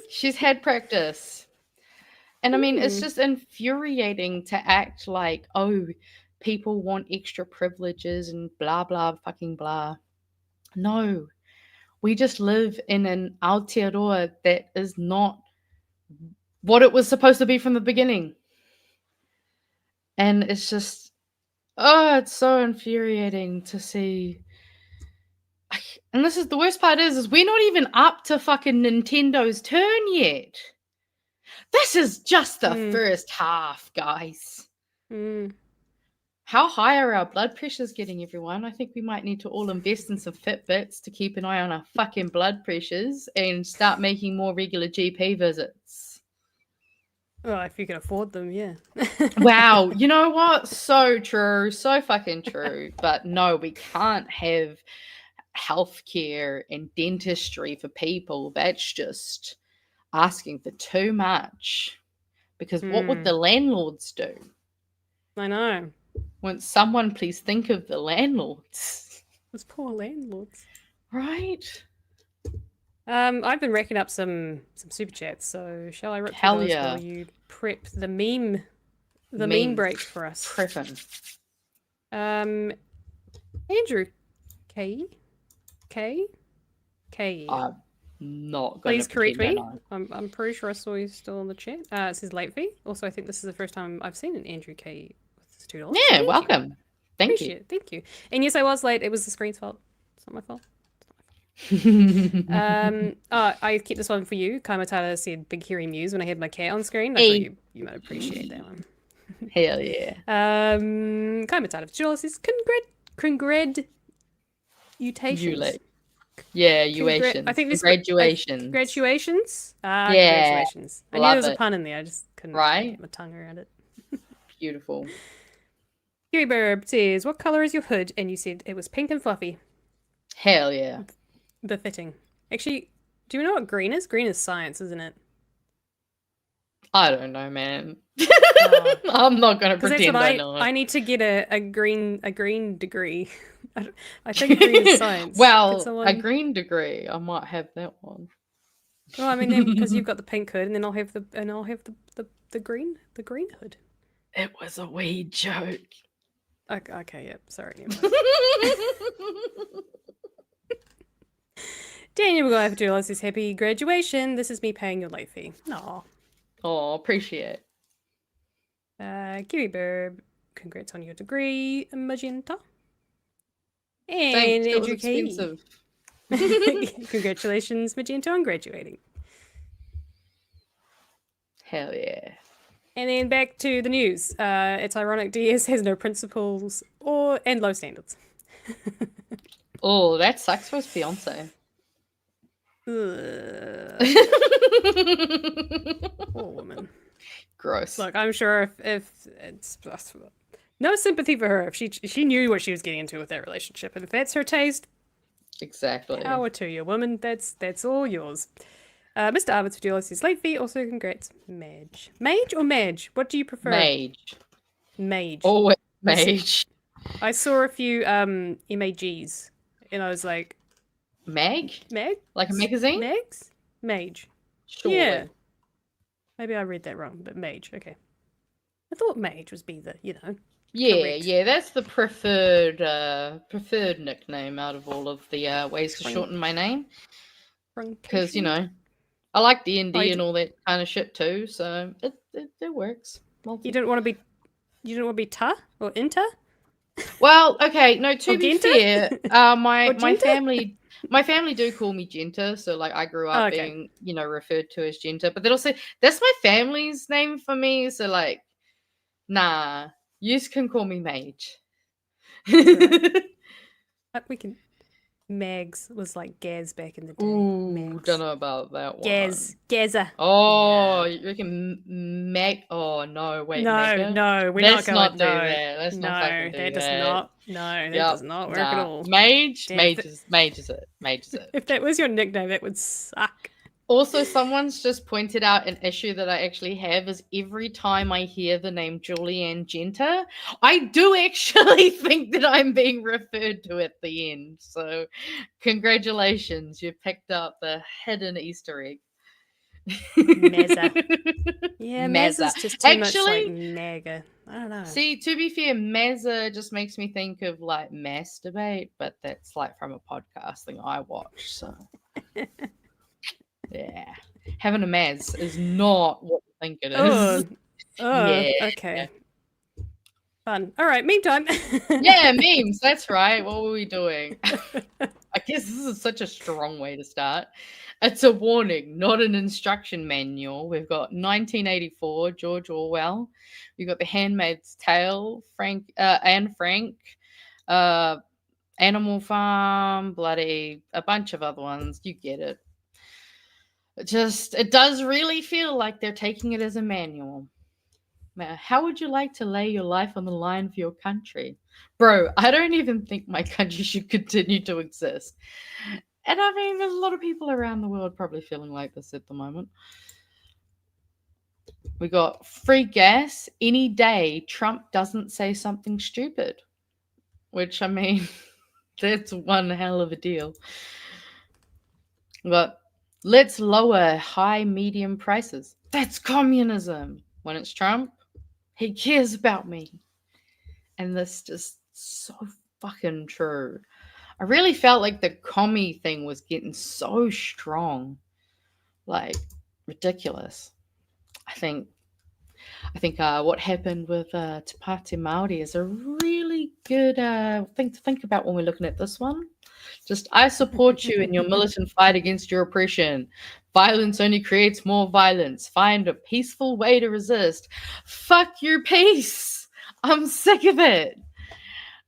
She's had practice, and I mean, it's just infuriating to act like, oh, people want extra privileges and blah blah fucking blah. No. We just live in an Aotearoa that is not what it was supposed to be from the beginning. And it's just, it's so infuriating to see. And this is the worst part is we're not even up to fucking Nintendo's turn yet. This is just the first half, guys. How high are our blood pressures getting, everyone? I think we might need to all invest in some Fitbits to keep an eye on our fucking blood pressures and start making more regular GP visits.
Well, if you can afford them, yeah.
Wow, you know what? So true. So fucking true. But no, we can't have healthcare and dentistry for people. That's just asking for too much. Because what would the landlords do?
I know.
Won't someone please think of the landlords?
Those poor landlords.
Right?
I've been racking up some super chats, so shall I rip
Hell
those
yeah.
while you prep the meme break for us?
Prepping.
Andrew K.
I'm not going
Please
to
correct me.
no.
I'm pretty sure I saw you still in the chat. It says late fee. Also, I think this is the first time I've seen an Andrew K. with $2.
Yeah, welcome. Thank you.
Thank you. And yes, I was late. It was the screen's fault. It's not my fault. I kept this one for you. Kaimatata said big hairy mews when I had my cat on screen. I thought you might appreciate that one.
Hell yeah.
Kaimatata Joel says congratulations.
Yeah, uations.
I think this
graduations.
Graduations.
Yeah.
Congratulations. I knew there was
Love
a pun in there. I just couldn't get my tongue around it.
Beautiful.
Huey Burb says, "What color is your hood?" And you said it was pink and fluffy.
Hell yeah.
Befitting. Actually, do you know what green is? Green is science, isn't it?
I don't know, man. I'm not going to pretend I know.
I need to get a green degree. I think green is science.
Well, a green degree. I might have that one.
Well, I mean, because you've got the pink hood, and then I'll have the green hood.
It was a wee joke.
Okay, yep. Sorry. Daniel McGuire says, "Happy graduation. This is me paying your late fee." Aw.
Oh, appreciate it.
Kiwi Burb, congrats on your degree, Magenta. And
Thanks, it was
Andrew K.
expensive.
Congratulations, Magenta, on graduating.
Hell yeah.
And then back to the news. It's ironic DS has no principles and low standards.
Oh, that sucks for his fiance.
Poor woman.
Gross.
Look, I'm sure if it's no sympathy for her if she knew what she was getting into with that relationship, and if that's her taste,
exactly.
Power to you, woman. That's all yours. Mr. Arvids for says late fee. Also, congrats, Mage or Madge? What do you prefer? Mage.
Always Mage.
I saw a few MAGs, and I was like, Mag?
Like a magazine?
Mage.
Sure.
Yeah. Maybe I read that wrong, but Mage. Okay. I thought Mage was be the, correct.
Yeah, that's the preferred nickname out of all of the ways to shorten my name. Because, I like D&D and all that kind of shit too, so it works.
You didn't want to be You don't want to be ta or inter?
Well, okay, no, to be
Magenta?
fair, my
Magenta?
family do call me Genta, so like I grew up
Okay.
being, referred to as Genta, but they also that's my family's name for me, so like nah, you can call me Mage.
We can. Mags was like Gaz back in the day.
Ooh,
Mags.
don't know about that one.
Gaza.
Oh,
Yeah.
you reckon Meg? Oh no, wait,
No,
Mega?
no, we're
Let's
not
not
going.
do
No,
that. Let's not fucking do
that does
that.
not. No, that
Yep,
does not work at
nah.
all.
Mage,
Damn,
Mage is it. Mage is it.
If that was your nickname, that would suck.
Also, someone's just pointed out an issue that I actually have is every time I hear the name Julianne Genta, I do actually think that I'm being referred to at the end. So, congratulations, you picked up the hidden Easter egg.
Mezza. Yeah,
Mezza.
Mezza's just too much like
Actually,
mega. I don't know.
see, to be fair, Mezza just makes me think of like masturbate, but that's like from a podcast thing I watch. So, yeah, having a Maz is not what you think it is. Yeah.
Okay. Fun. All right, meme time.
Yeah, memes. That's right. What were we doing? I guess this is such a strong way to start. It's a warning, not an instruction manual. We've got 1984, George Orwell. We've got The Handmaid's Tale, Anne Frank, Animal Farm, bloody a bunch of other ones. You get it. It does really feel like they're taking it as a manual. How would you like to lay your life on the line for your country? Bro, I don't even think my country should continue to exist. And I mean, there's a lot of people around the world probably feeling like this at the moment. We got free gas any day Trump doesn't say something stupid. Which, I mean, that's one hell of a deal. But let's lower high medium prices. That's communism. When it's Trump, he cares about me. And that's just so fucking true. I really felt like the commie thing was getting so strong. Like, ridiculous. I think what happened with Te Pāti Māori is a really good thing to think about when we're looking at this one. Just, I support you in your militant fight against your oppression. Violence only creates more violence. Find a peaceful way to resist. Fuck your peace. I'm sick of it.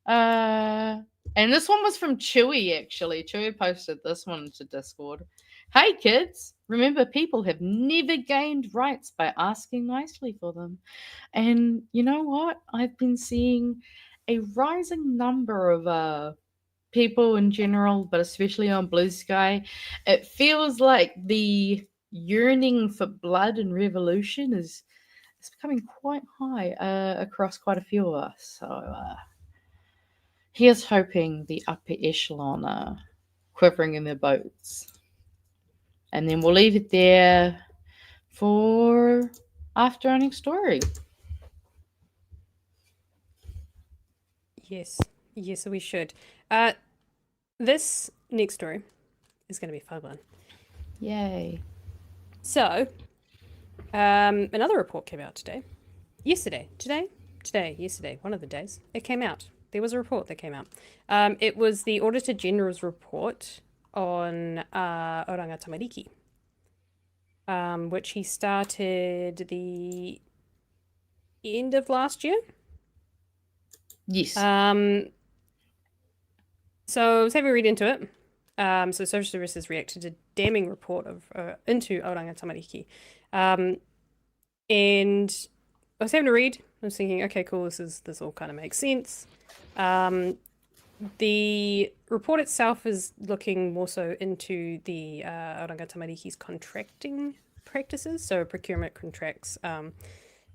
And this one was from Chewie, actually. Chewie posted this one to Discord. Hey, kids. Remember, people have never gained rights by asking nicely for them. And you know what? I've been seeing a rising number of people in general, but especially on Blue Sky. It feels like the yearning for blood and revolution is becoming quite high across quite a few of us. So here's hoping the upper echelon are quivering in their boats. And then we'll leave it there for after our next story.
Yes, we should. This next story is going to be a fun one.
Yay.
So, another report came out yesterday, one of the days. It came out. There was a report that came out. It was the Auditor General's report on Oranga Tamariki, which he started the end of last year.
Yes.
So I was having a read into it. So Social Services reacted to a damning report into Oranga Tamariki. And I was having a read. I was thinking, okay, cool, this all kind of makes sense. The report itself is looking more so into the Oranga Tamariki's contracting practices, so procurement contracts.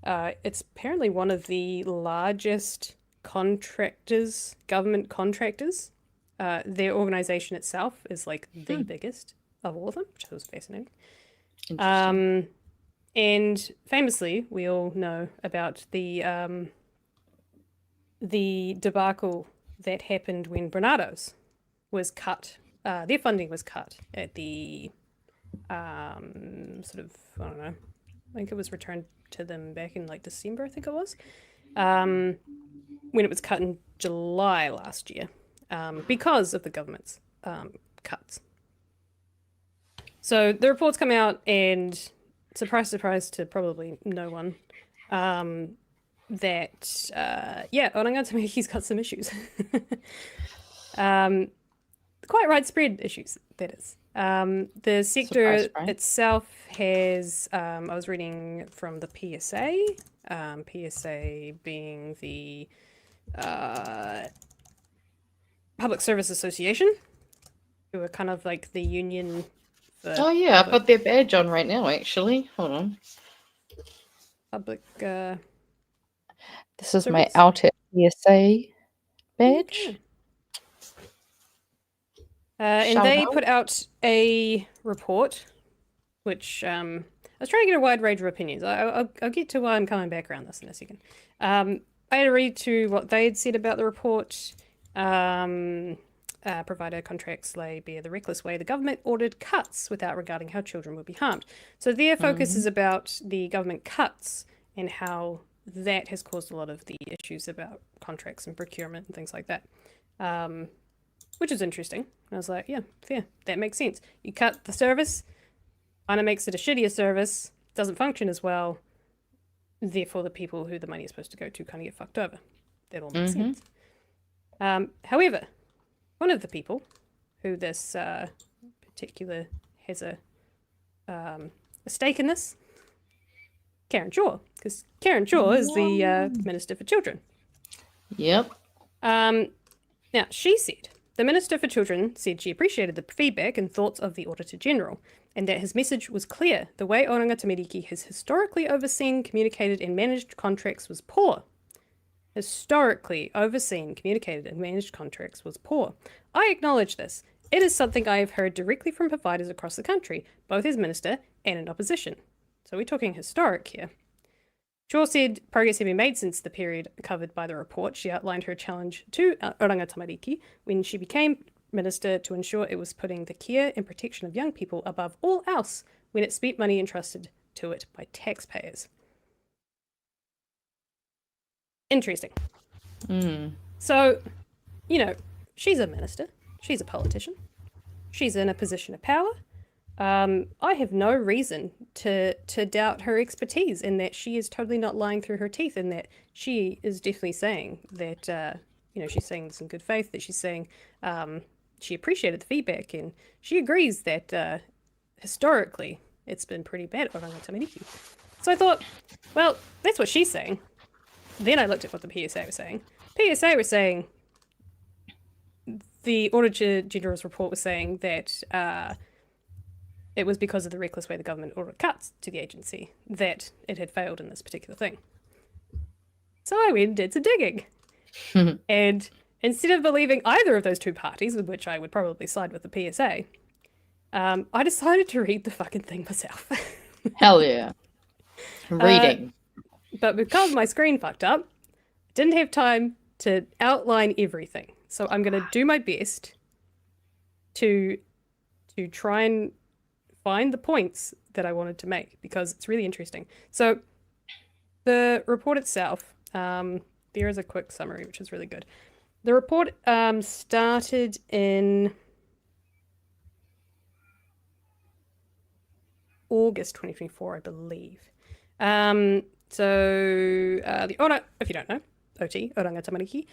It's apparently one of the largest government contractors. Their organization itself is like the biggest of all of them, which was fascinating. And famously, we all know about the debacle that happened when Barnardo's was cut. Their funding was cut at the I don't know. I think it was returned to them back in like December, I think it was. when it was cut in July last year because of the government's cuts. So the report's come out, and surprise, surprise to probably no one, that Oranga Tamariki's got some issues. Quite widespread issues, that is. The sector itself has, I was reading from the PSA, PSA being the Public Service Association, who are kind of like the union.
Oh yeah, I've got their badge on right now, actually. Hold on.
Public.
This is
service.
my outer PSA badge.
Okay. And they put out a report, which I was trying to get a wide range of opinions. I'll get to why I'm coming back around this in a second. I had to read to what they had said about the report. Provider contracts lay bare the reckless way the government ordered cuts without regarding how children would be harmed. So their focus is about the government cuts and how that has caused a lot of the issues about contracts and procurement and things like that. Which is interesting. I was like, yeah, fair. That makes sense. You cut the service, kind of makes it a shittier service, doesn't function as well. Therefore, the people who the money is supposed to go to kind of get fucked over. That all makes sense. However, one of the people who this particular has a stake in this, Karen Shaw, because Karen Shaw is the Minister for Children.
Yep.
Now, she said, the Minister for Children said she appreciated the feedback and thoughts of the Auditor General, and that his message was clear. The way Oranga Tamariki has historically overseen, communicated, and managed contracts was poor. Historically overseen, communicated, and managed contracts was poor. I acknowledge this. It is something I have heard directly from providers across the country, both as Minister and in opposition. So we're talking historic here. Shaw said progress had been made since the period covered by the report. She outlined her challenge to Oranga Tamariki when she became Minister to ensure it was putting the care and protection of young people above all else when it spent money entrusted to it by taxpayers. Interesting. So, you know, she's a minister. She's a politician. She's in a position of power. I have no reason to doubt her expertise, in that she is totally not lying through her teeth, and that she is definitely saying that, she's saying this in good faith, that she's saying she appreciated the feedback, and she agrees that historically it's been pretty bad at Oranga Tamariki. So I thought, well, that's what she's saying. Then I looked at what the PSA was saying. PSA was saying, the Auditor General's report was saying that it was because of the reckless way the government ordered cuts to the agency that it had failed in this particular thing. So I went and did some digging. And instead of believing either of those two parties, with which I would probably side with the PSA, I decided to read the fucking thing myself.
Hell yeah. Reading.
But because my screen fucked up, didn't have time to outline everything. So I'm going to do my best to try and find the points that I wanted to make, because it's really interesting. So the report itself, there is a quick summary, which is really good. The report started in August 2024, I believe. The order, if you don't know, OT, Oranga Tamariki,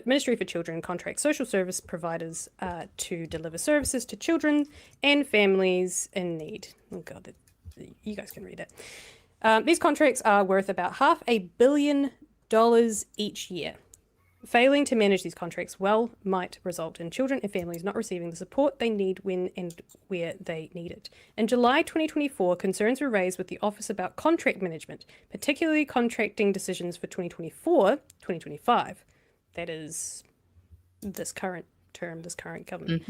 Ministry for Children contracts social service providers to deliver services to children and families in need. Oh God, you guys can read it. These contracts are worth about $500 million each year. Failing to manage these contracts well might result in children and families not receiving the support they need when and where they need it. In July 2024, concerns were raised with the Office about contract management, particularly contracting decisions for 2024-2025. That is this current term, this current government.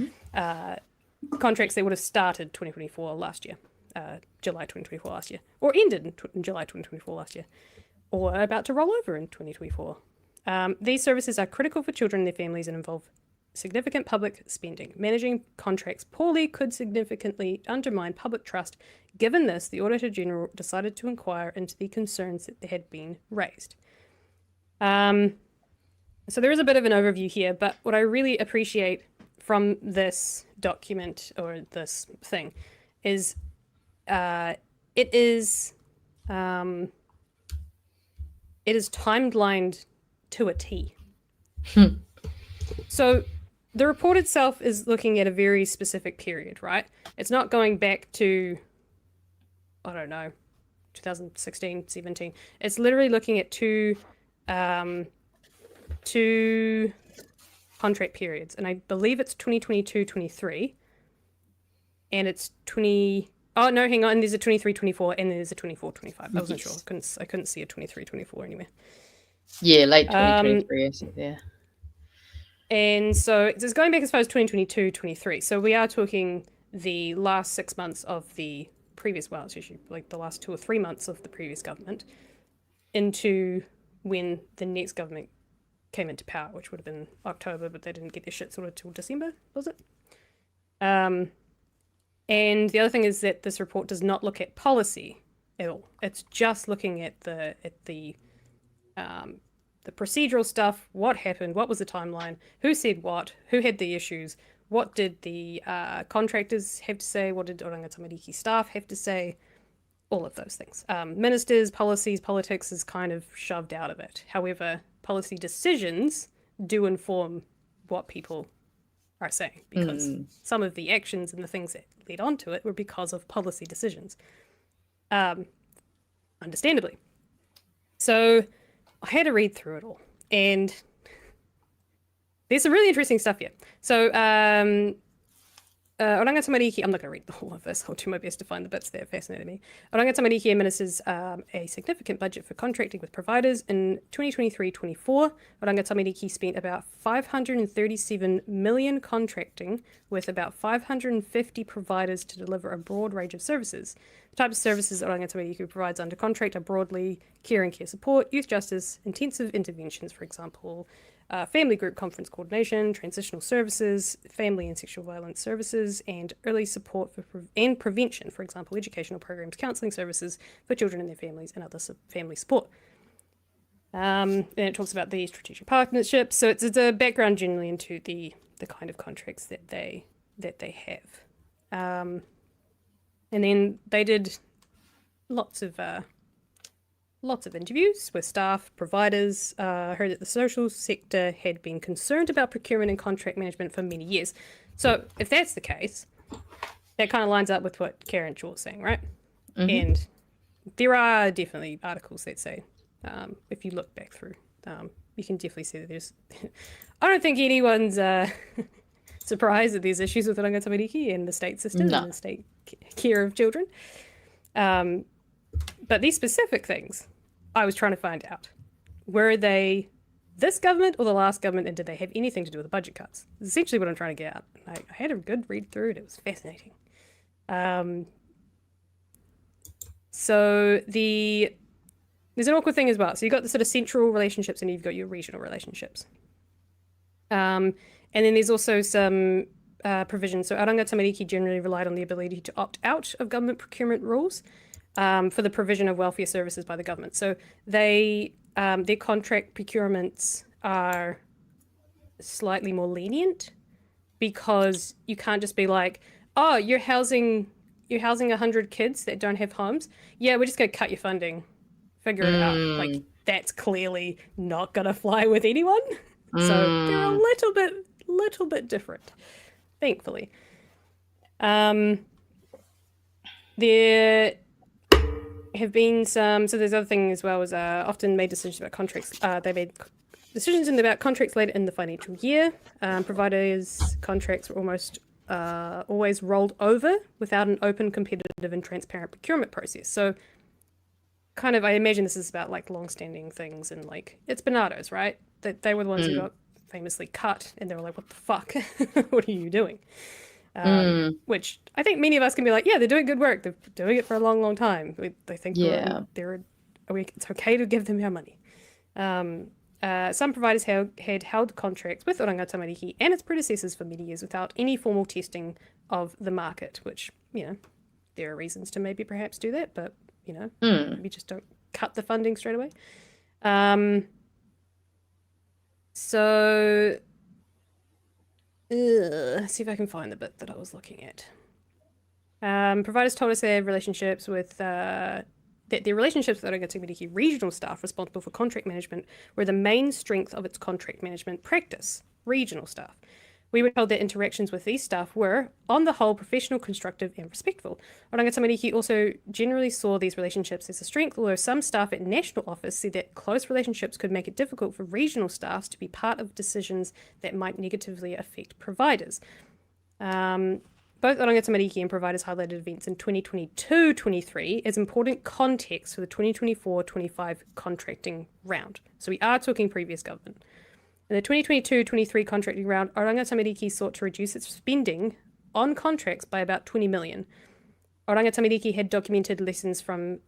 Contracts that would have started 2024 last year, July 2024 last year, or ended in July 2024 last year, or are about to roll over in 2024. These services are critical for children and their families and involve significant public spending. Managing contracts poorly could significantly undermine public trust. Given this, the Auditor General decided to inquire into the concerns that had been raised. So there is a bit of an overview here, but what I really appreciate from this document or this thing is it is timelined to a T. So the report itself is looking at a very specific period, right? It's not going back to, I don't know, 2016, 17. It's literally looking at two contract periods, and I believe it's 2022-23, and it's 20. Oh no, hang on. There's a 23-24, and there's a 24-25. I wasn't sure. I couldn't see a 23-24 anywhere.
Yeah, late 2023, I see there.
And so it's going back as far as 2022-23. So we are talking the last 6 months of the previous, well, it's usually like the last 2 or 3 months of the previous government into when the next government came into power, which would have been October, but they didn't get their shit sorted till December, was it? And the other thing is that this report does not look at policy at all. It's just looking at the procedural stuff, what happened, what was the timeline, who said what, who had the issues, what did the contractors have to say, what did Oranga Tamariki staff have to say, all of those things. Ministers, policies, politics is kind of shoved out of it. However, policy decisions do inform what people are saying, because some of the actions and the things that led on to it were because of policy decisions. Understandably. So I had to read through it all, and there's some really interesting stuff here. So Oranga Tamariki, I'm not going to read the whole of this, I'll do my best to find the bits that fascinated me. Oranga Tamariki administers a significant budget for contracting with providers. In 2023-24, Oranga Tamariki spent about 537 million contracting with about 550 providers to deliver a broad range of services. The types of services Oranga Tamariki provides under contract are broadly care and care support, youth justice, intensive interventions, for example, family group conference coordination, transitional services, family and sexual violence services, and early support for and prevention, for example, educational programs, counselling services for children and their families, and other family support. And it talks about the strategic partnerships. So it's a background generally into the kind of contracts that they have. And then they did lots of interviews with staff, providers, heard that the social sector had been concerned about procurement and contract management for many years. So if that's the case, that kind of lines up with what Karen Shaw was saying, right? Mm-hmm. And there are definitely articles that say, if you look back through, you can definitely see that there's... I don't think anyone's surprised that there's issues with Oranga Tamariki and the state system and the state care of children. But these specific things, I was trying to find out. Were they this government or the last government, and did they have anything to do with the budget cuts? That's essentially what I'm trying to get at. I had a good read through it. It was fascinating. So there's an awkward thing as well. So you've got the sort of central relationships and you've got your regional relationships. And then there's also some provisions. So Oranga Tamariki generally relied on the ability to opt out of government procurement rules for the provision of welfare services by the government. So their contract procurements are slightly more lenient because you can't just be like, oh, you're housing 100 kids that don't have homes. Yeah, we're just going to cut your funding. Figure it out. Like, that's clearly not going to fly with anyone. So they're a little bit different, thankfully. There have been some, so there's other thing as well, as often made decisions about contracts. They made decisions about contracts later in the financial year. Providers' contracts were almost always rolled over without an open, competitive, and transparent procurement process. So kind of, I imagine this is about like long-standing things, and like, it's Bonatos, right? They were the ones who got famously cut, and they were like, what the fuck? What are you doing? Which I think many of us can be like, yeah, they're doing good work. They're doing it for a long, long time. They think it's okay to give them our money. Some providers had held contracts with Oranga Tamariki and its predecessors for many years without any formal testing of the market, which, you know, there are reasons to maybe perhaps do that, but, you know, maybe just don't cut the funding straight away. So, let's see if I can find the bit that I was looking at. Providers told us they have relationships with that their relationships with Oranga Tamariki regional staff responsible for contract management were the main strength of its contract management practice. Regional staff. We were told that interactions with these staff were, on the whole, professional, constructive, and respectful. Oranga Tamariki also generally saw these relationships as a strength, although some staff at national office said that close relationships could make it difficult for regional staffs to be part of decisions that might negatively affect providers. Both Oranga Tamariki and providers highlighted events in 2022-23 as important context for the 2024-25 contracting round. So we are talking previous government. In the 2022-23 contracting round, Oranga Tamariki sought to reduce its spending on contracts by about 20 million. Oranga Tamariki had documented lessons from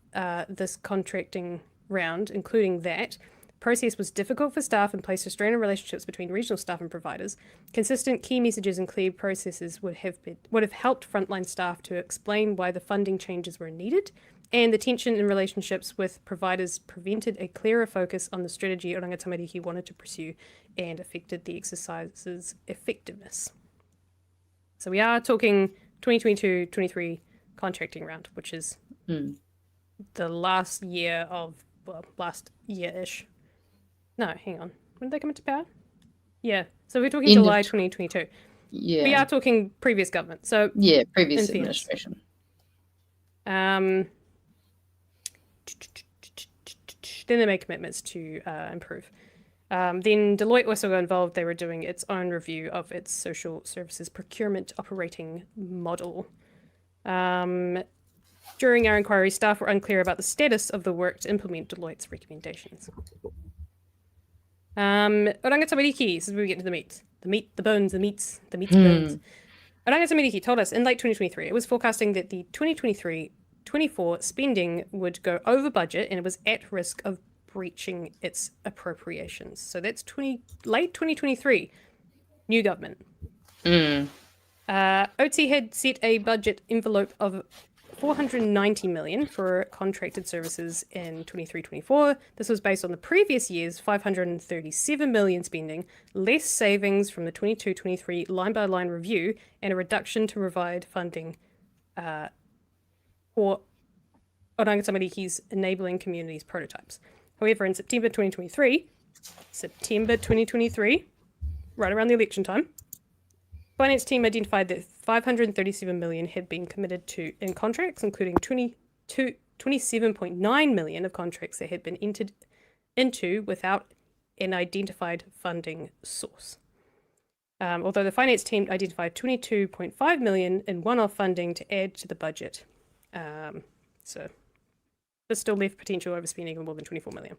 this contracting round, including that the process was difficult for staff and placed a strain on relationships between regional staff and providers. Consistent key messages and clear processes would have helped frontline staff to explain why the funding changes were needed, and the tension in relationships with providers prevented a clearer focus on the strategy Oranga Tamariki wanted to pursue and affected the exercise's effectiveness. So we are talking 2022-23 contracting round, which is the last year of, well, last year-ish. No, hang on. When did they come into power? Yeah. So we're talking July 2022.
Yeah.
We are talking previous government. So
yeah, previous administration.
Then they made commitments to improve. Then Deloitte also got involved. They were doing its own review of its social services procurement operating model. During our inquiry, staff were unclear about the status of the work to implement Deloitte's recommendations. Oranga Tamariki, this is where we get to the meat. The meat, the bones, the meats, the meats, bones. Oranga Tamariki told us in late 2023, it was forecasting that the 2023-24 spending would go over budget and it was at risk of breaching its appropriations. So that's late 2023, new government. OT had set a budget envelope of 490 million for contracted services in 23-24. This was based on the previous year's 537 million spending, less savings from the 22-23 line-by-line review, and a reduction to provide funding for Oranga Tamariki's enabling communities prototypes. However, in September 2023, right around the election time, finance team identified that 537 million had been committed to in contracts, including 27.9 million of contracts that had been entered into without an identified funding source. Although the finance team identified 22.5 million in one-off funding to add to the budget. So this still left potential overspending of more than 24 million.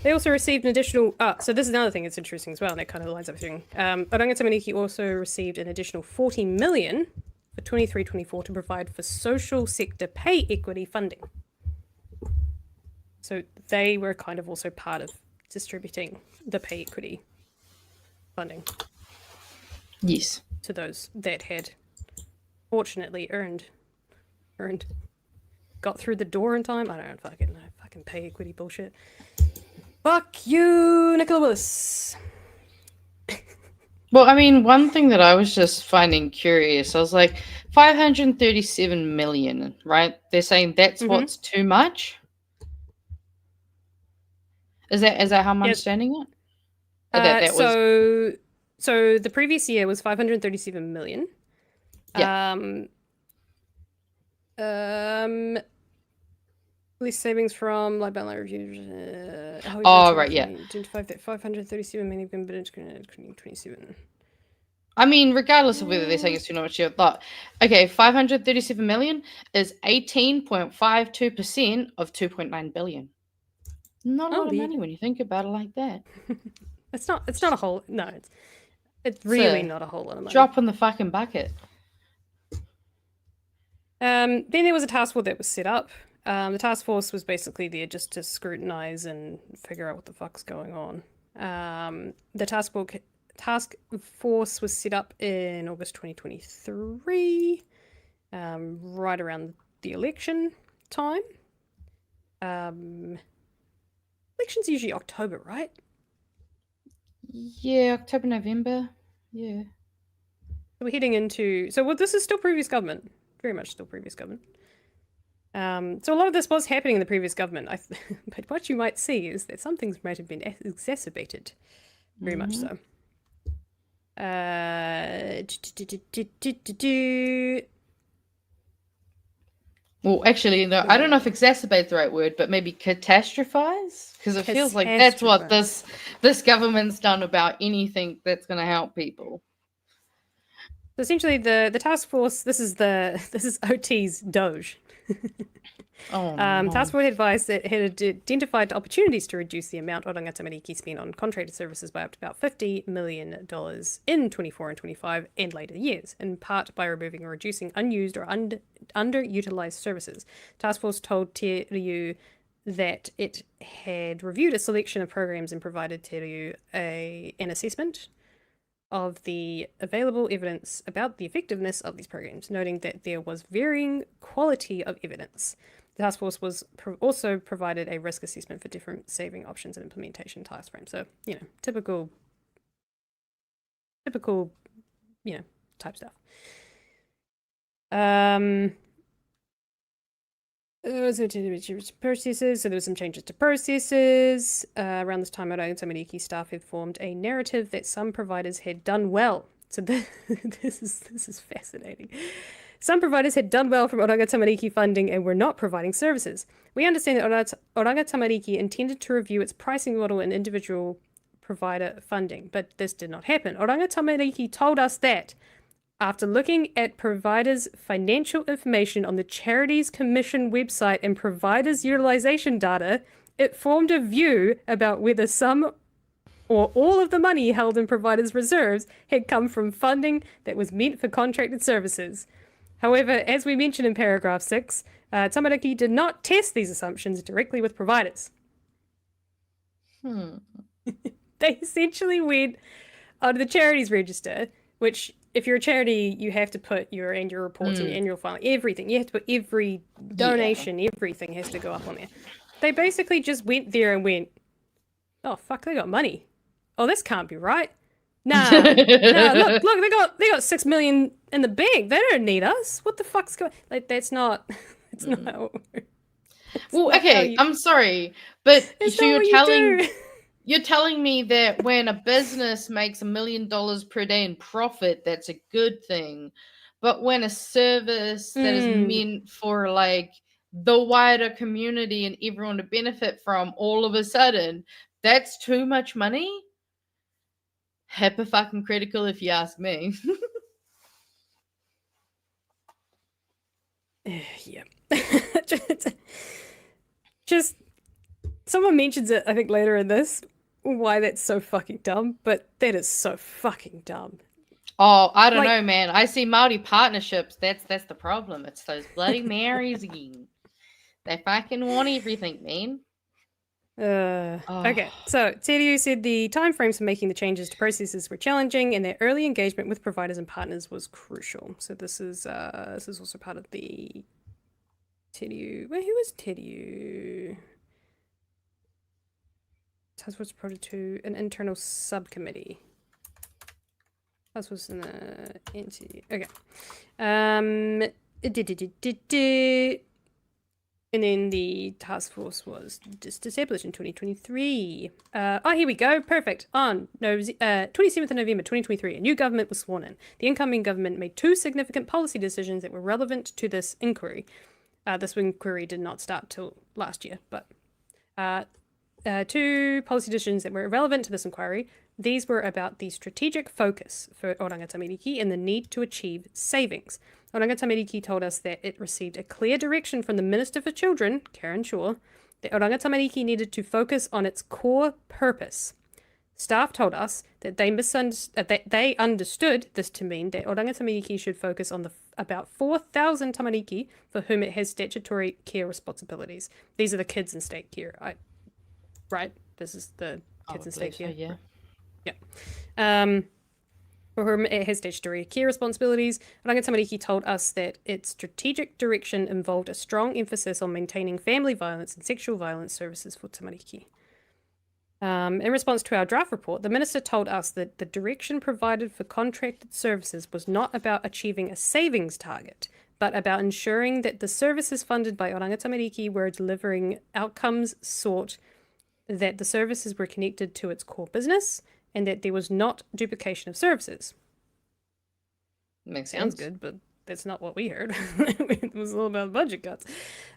They also received an additional... so this is another thing that's interesting as well, and that kind of lines up everything. Oranga Tamariki also received an additional 40 million for 23-24 to provide for social sector pay equity funding. So they were kind of also part of distributing the pay equity funding.
Yes.
To those that had fortunately got through the door in time. I don't fucking know. Fucking pay equity bullshit. Fuck you, Nicola Willis.
Well, I mean, one thing that I was just finding curious, I was like, 537 million, right? They're saying that's what's too much? Is that how I'm understanding it?
So the previous year was 537 million. Yeah. Less savings from live balance review.
Right, yeah.
537 million have been bid into 2027.
I mean, regardless of whether they're saying it's too much or not. Okay, 537 million is 18.52% of 2.9 billion. Not a lot of money when you think about it like that.
It's not a whole... No, it's really not a whole lot of money.
Drop in the fucking bucket.
Then there was a task force that was set up. The task force was basically there just to scrutinize and figure out what the fuck's going on. The task force was set up in August 2023, right around the election time. Election's usually October, right?
Yeah, October, November. Yeah.
We're heading into... So, well, this is still previous government. Very much still previous government. So a lot of this was happening in the previous government. But what you might see is that some things might have been exacerbated. Very much so.
Well, actually, no, I don't know if exacerbate's the right word, but maybe catastrophize? Because it feels like that's what this government's done about anything that's going to help people.
So essentially, the task force. This is OT's Doge. Task force advised that it had identified opportunities to reduce the amount Oranga Tamariki spent on contracted services by up to about $50 million in 24 and 25 and later years, in part by removing or reducing unused or underutilized services. Task force told Te Reu that it had reviewed a selection of programs and provided Te Reu an assessment of the available evidence about the effectiveness of these programs, noting that there was varying quality of evidence. The task force was also provided a risk assessment for different saving options and implementation timeframes. So, typical, type stuff. Processes. So there were some changes to processes. Around this time, Oranga Tamariki staff had formed a narrative that some providers had done well. So this is fascinating. Some providers had done well from Oranga Tamariki funding and were not providing services. We understand that Oranga Tamariki intended to review its pricing model and individual provider funding, but this did not happen. Oranga Tamariki told us that after looking at providers' financial information on the Charities Commission website and providers' utilization data, it formed a view about whether some or all of the money held in providers' reserves had come from funding that was meant for contracted services. However, as we mentioned in paragraph 6, Tamariki did not test these assumptions directly with providers. They essentially went onto the charities register, which, if you're a charity, you have to put your annual reports and your annual filing, everything. You have to put every donation, everything has to go up on there. They basically just went there and went, oh, fuck, they got money. Oh, this can't be right. Nah, look, they got 6 million in the bank. They don't need us. What the fuck's going? Like, that's not. It's not how it works.
Well, okay, I'm sorry, but so you're telling me that when a business makes $1 million per day in profit, that's a good thing, but when a service that is meant for like the wider community and everyone to benefit from, all of a sudden, that's too much money? HIPAA fucking critical, if you ask me.
Yeah. just someone mentions it, I think, later in this, why that's so fucking dumb, but that is so fucking dumb.
Oh, I don't know, man. I see Māori partnerships. That's the problem. It's those bloody Marys again. They fucking want everything, man.
Okay, so Te Reu said the timeframes for making the changes to processes were challenging, and their early engagement with providers and partners was crucial. So this is also part of the Te Reu. Wait, who was Te Reu? Task Force promoted to an internal subcommittee. Task Force in the NC. Okay. And then the task force was established in 2023. Here we go. Perfect. On 27th of November 2023, a new government was sworn in. The incoming government made 2 significant policy decisions that were relevant to this inquiry. This inquiry did not start till last year, but 2 policy decisions that were relevant to this inquiry. These were about the strategic focus for Oranga Tamariki and the need to achieve savings. Oranga Tamariki told us that it received a clear direction from the Minister for Children, Karen Shaw, that Oranga Tamariki needed to focus on its core purpose. Staff told us that they understood this to mean that Oranga Tamariki should focus on the about 4,000 Tamariki for whom it has statutory care responsibilities. These are the kids in state care, right? This is the kids in state care.
Yeah.
Yeah. For whom it has statutory care responsibilities. Oranga Tamariki told us that its strategic direction involved a strong emphasis on maintaining family violence and sexual violence services for Tamariki. In response to our draft report, the minister told us that the direction provided for contracted services was not about achieving a savings target, but about ensuring that the services funded by Oranga Tamariki were delivering outcomes sought, that the services were connected to its core business, and that there was not duplication of services.
Makes
Sounds
sense.
good, but that's not what we heard. It was all about budget cuts.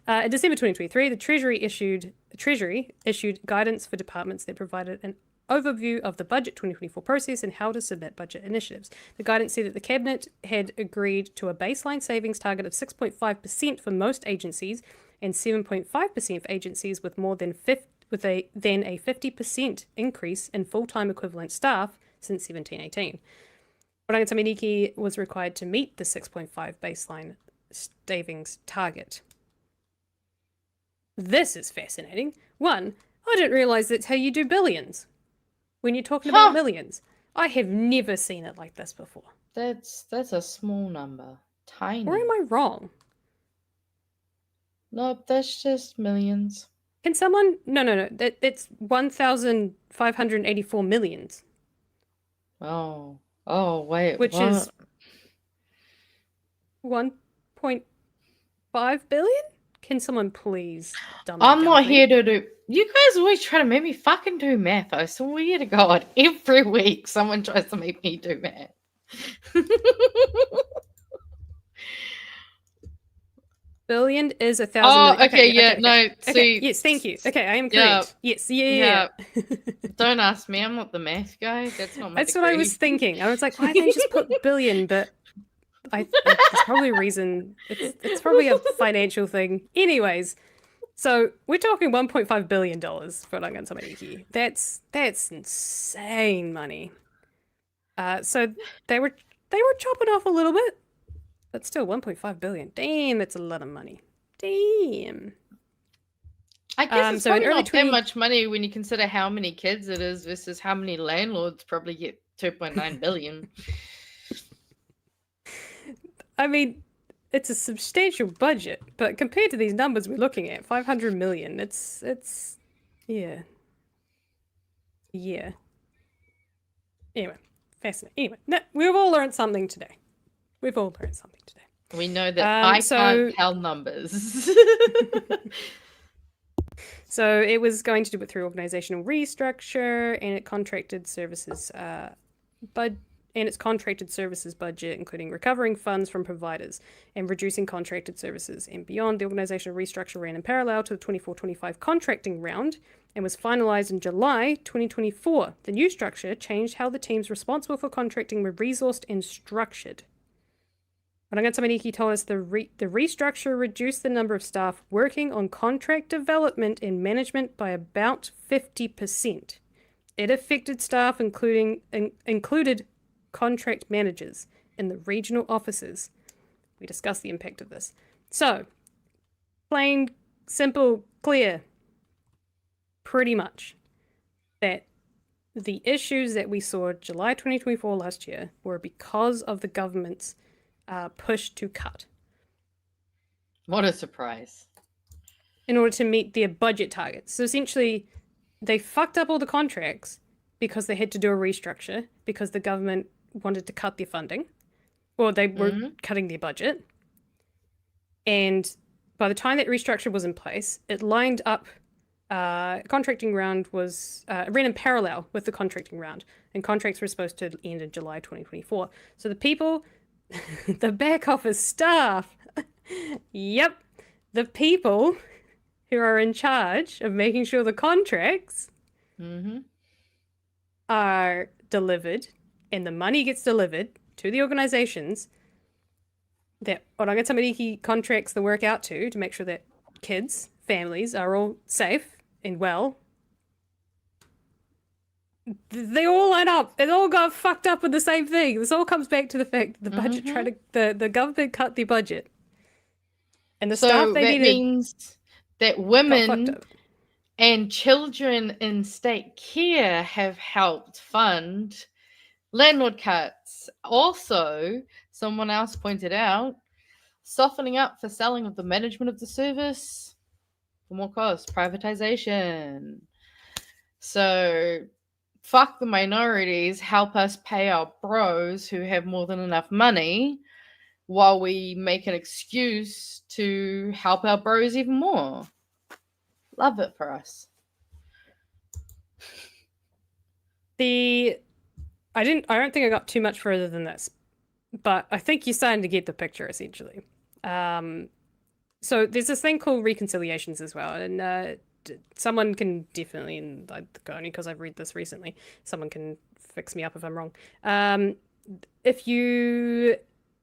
In December 2023, the Treasury issued guidance for departments that provided an overview of the budget 2024 process and how to submit budget initiatives. The guidance said that the Cabinet had agreed to a baseline savings target of 6.5% for most agencies and 7.5% for agencies with more than a 50% increase in full-time equivalent staff since 1718. Oranga Tamariki was required to meet the 6.5 baseline savings target. This is fascinating. One, I didn't realize that's how you do billions. When you're talking about millions. I have never seen it like this before.
That's a small number. Tiny.
Or am I wrong?
No, that's just millions.
Can someone... No. It's 1,584 millions.
Oh, wait.
Which
what?
is 1.5 billion? Can someone please dumb that
I'm
down
not
for me?
here to do... You guys always try to make me fucking do math. I swear to God, every week someone tries to make me do math.
Billion is 1,000
Oh,
million.
okay, yeah, no,
Okay,
see...
yes, thank you. Okay, I am
Yeah.
correct. Yes, yeah.
Don't ask me, I'm not the math guy. That's not my
That's what I was
degree.
thinking. I was like, why didn't they just put billion? But there's probably a reason. It's probably a financial thing. Anyways, so we're talking $1.5 billion for Oranga Tamariki. That's insane money. So they were chopping off a little bit, but still 1.5 billion. Damn, that's a lot of money. Damn.
I guess it's
so in
probably
early
not that much money when you consider how many kids it is versus how many landlords probably get 2.9 billion.
I mean, it's a substantial budget, but compared to these numbers we're looking at, 500 million, it's yeah. Anyway, fascinating. Anyway, no, we've all learned something today. We know
that I can't tell numbers.
So it was going to do it through organizational restructure and its contracted services budget, including recovering funds from providers and reducing contracted services and beyond. The organizational restructure ran in parallel to the 24-25 contracting round and was finalized in July 2024. The new structure changed how the teams responsible for contracting were resourced and structured. Oranga Tamariki told us the restructure reduced the number of staff working on contract development and management by about 50%. It affected staff included contract managers in the regional offices. We discussed the impact of this. So, plain, simple, clear, pretty much, that the issues that we saw July 2024 last year were because of the government's push to cut.
What a surprise.
In order to meet their budget targets. So essentially, they fucked up all the contracts because they had to do a restructure because the government wanted to cut their funding, or they were cutting their budget. And by the time that restructure was in place, it lined up, contracting round was, ran in parallel with the contracting round, and contracts were supposed to end in July 2024. So the people, the back office staff, yep, the people who are in charge of making sure the contracts are delivered and the money gets delivered to the organizations that Oranga Tamariki contracts the work out to make sure that kids, families are all safe and well. They all line up. It all got fucked up with the same thing. This all comes back to the fact that the budget the government cut the budget. And the staff they needed
means that women and children in state care have helped fund landlord cuts. Also, someone else pointed out, softening up for selling of the management of the service for more cost, privatization. So fuck the minorities, help us pay our bros who have more than enough money while we make an excuse to help our bros even more. Love it for us.
I don't think I got too much further than this, but I think you're starting to get the picture essentially. So there's this thing called reconciliations as well, and someone can definitely, and only because I've read this recently, someone can fix me up if I'm wrong. If you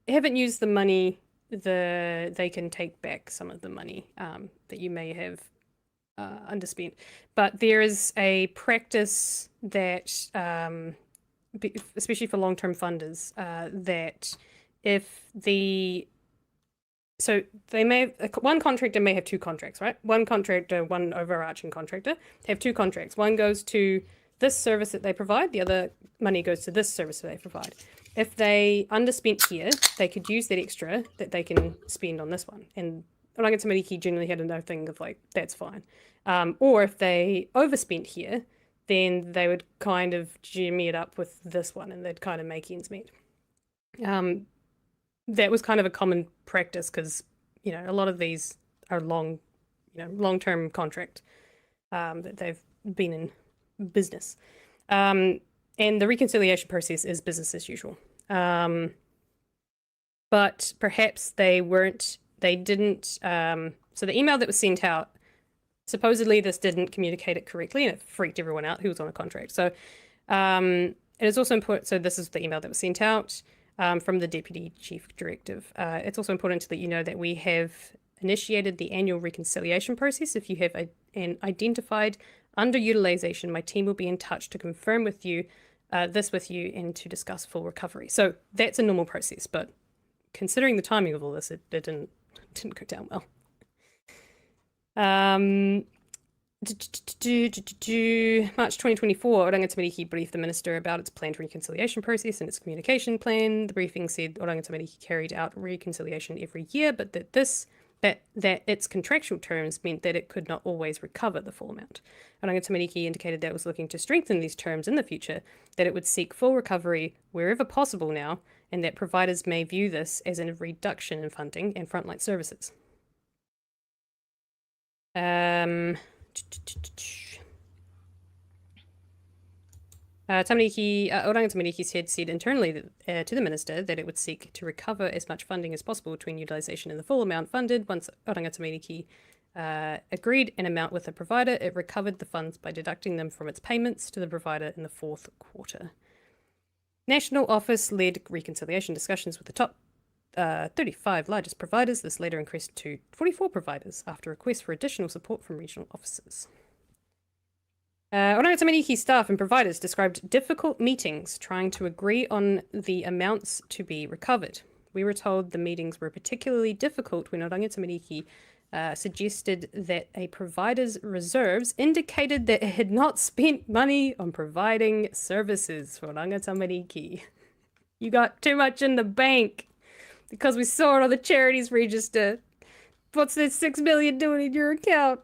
haven't used the money, they can take back some of the money that you may have underspent. But there is a practice that, especially for long-term funders, that if so they may have, one contractor may have two contracts, right? One contractor, one overarching contractor, they have two contracts. One goes to this service that they provide, the other money goes to this service that they provide. If they underspent here, they could use that extra that they can spend on this one. And Oranga Tamariki generally had another thing of like, that's fine. Or if they overspent here, then they would kind of jimmy it up with this one and they'd kind of make ends meet. That was kind of a common practice because, you know, a lot of these are long-term contract that they've been in business. And the reconciliation process is business as usual. But perhaps they didn't, so the email that was sent out, supposedly this didn't communicate it correctly and it freaked everyone out who was on a contract. So it is also important, so this is the email that was sent out from the Deputy Chief Directive. It's also important to let you know that we have initiated the annual reconciliation process. If you have an identified underutilization, my team will be in touch to confirm with you this with you and to discuss full recovery. So that's a normal process, but considering the timing of all this, it didn't go down well. March 2024, Oranga Tamariki briefed the minister about its planned reconciliation process and its communication plan. The briefing said Oranga Tamariki carried out reconciliation every year, but that its contractual terms meant that it could not always recover the full amount. Oranga Tamariki indicated that it was looking to strengthen these terms in the future, that it would seek full recovery wherever possible now, and that providers may view this as a reduction in funding and frontline services. Oranga Tamariki said internally that, to the minister that it would seek to recover as much funding as possible between utilisation and the full amount funded. Once Oranga Tamariki agreed an amount with the provider, it recovered the funds by deducting them from its payments to the provider in the fourth quarter. National Office led reconciliation discussions with the top 35 largest providers. This later increased to 44 providers after requests for additional support from regional offices. Oranga Tamariki staff and providers described difficult meetings trying to agree on the amounts to be recovered. We were told the meetings were particularly difficult when Oranga Tamariki suggested that a provider's reserves indicated that it had not spent money on providing services for Oranga Tamariki. You got too much in the bank because we saw it on the charities register. What's that 6 million doing in your account?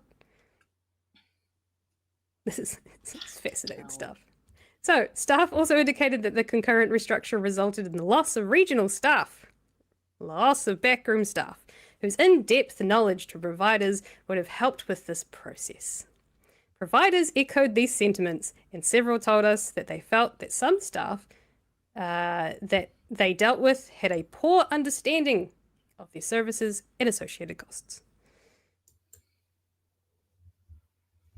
It's fascinating stuff. So, staff also indicated that the concurrent restructure resulted in the loss of regional staff, loss of backroom staff, whose in-depth knowledge to providers would have helped with this process. Providers echoed these sentiments, and several told us that they felt that some staff that they dealt with had a poor understanding of their services and associated costs.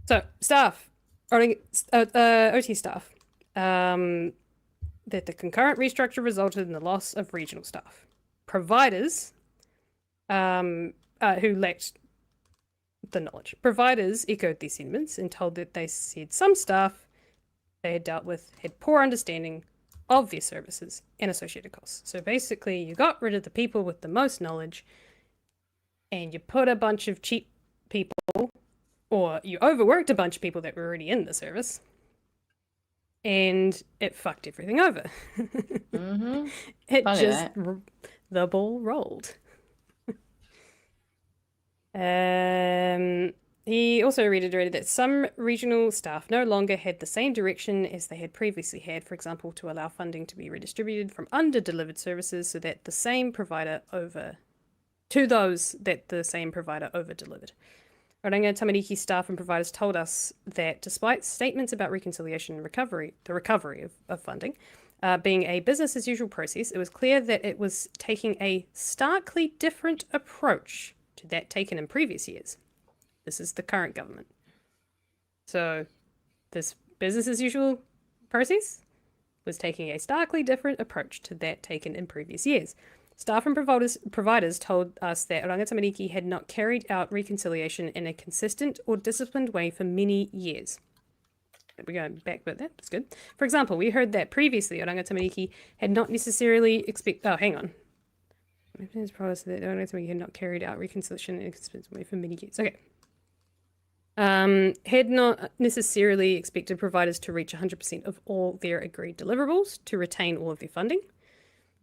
So, staff, OT staff, that the concurrent restructure resulted in the loss of regional staff. Providers, who lacked the knowledge. Providers echoed these sentiments and told that they said some staff they had dealt with had poor understanding of their services and associated costs. So basically, you got rid of the people with the most knowledge and you put a bunch of cheap people, or you overworked a bunch of people that were already in the service, and it fucked everything over.
Mm-hmm.
It
Funny
just,
that.
the ball rolled. He also reiterated that some regional staff no longer had the same direction as they had previously had, for example, to allow funding to be redistributed from under-delivered services so that the same provider over-delivered. Oranga Tamariki staff and providers told us that despite statements about reconciliation and the recovery of funding, being a business-as-usual process, it was clear that it was taking a starkly different approach to that taken in previous years. This is the current government. So this business-as-usual process was taking a starkly different approach to that taken in previous years. Staff and providers told us that Oranga Tamariki had not carried out reconciliation in a consistent or disciplined way for many years. We're going back about that. That's good. For example, we heard that previously Oranga Tamariki had not necessarily Oh, hang on. It promised that Oranga Tamariki had not carried out reconciliation in a consistent way for many years. Okay. Had not necessarily expected providers to reach 100% of all their agreed deliverables to retain all of their funding.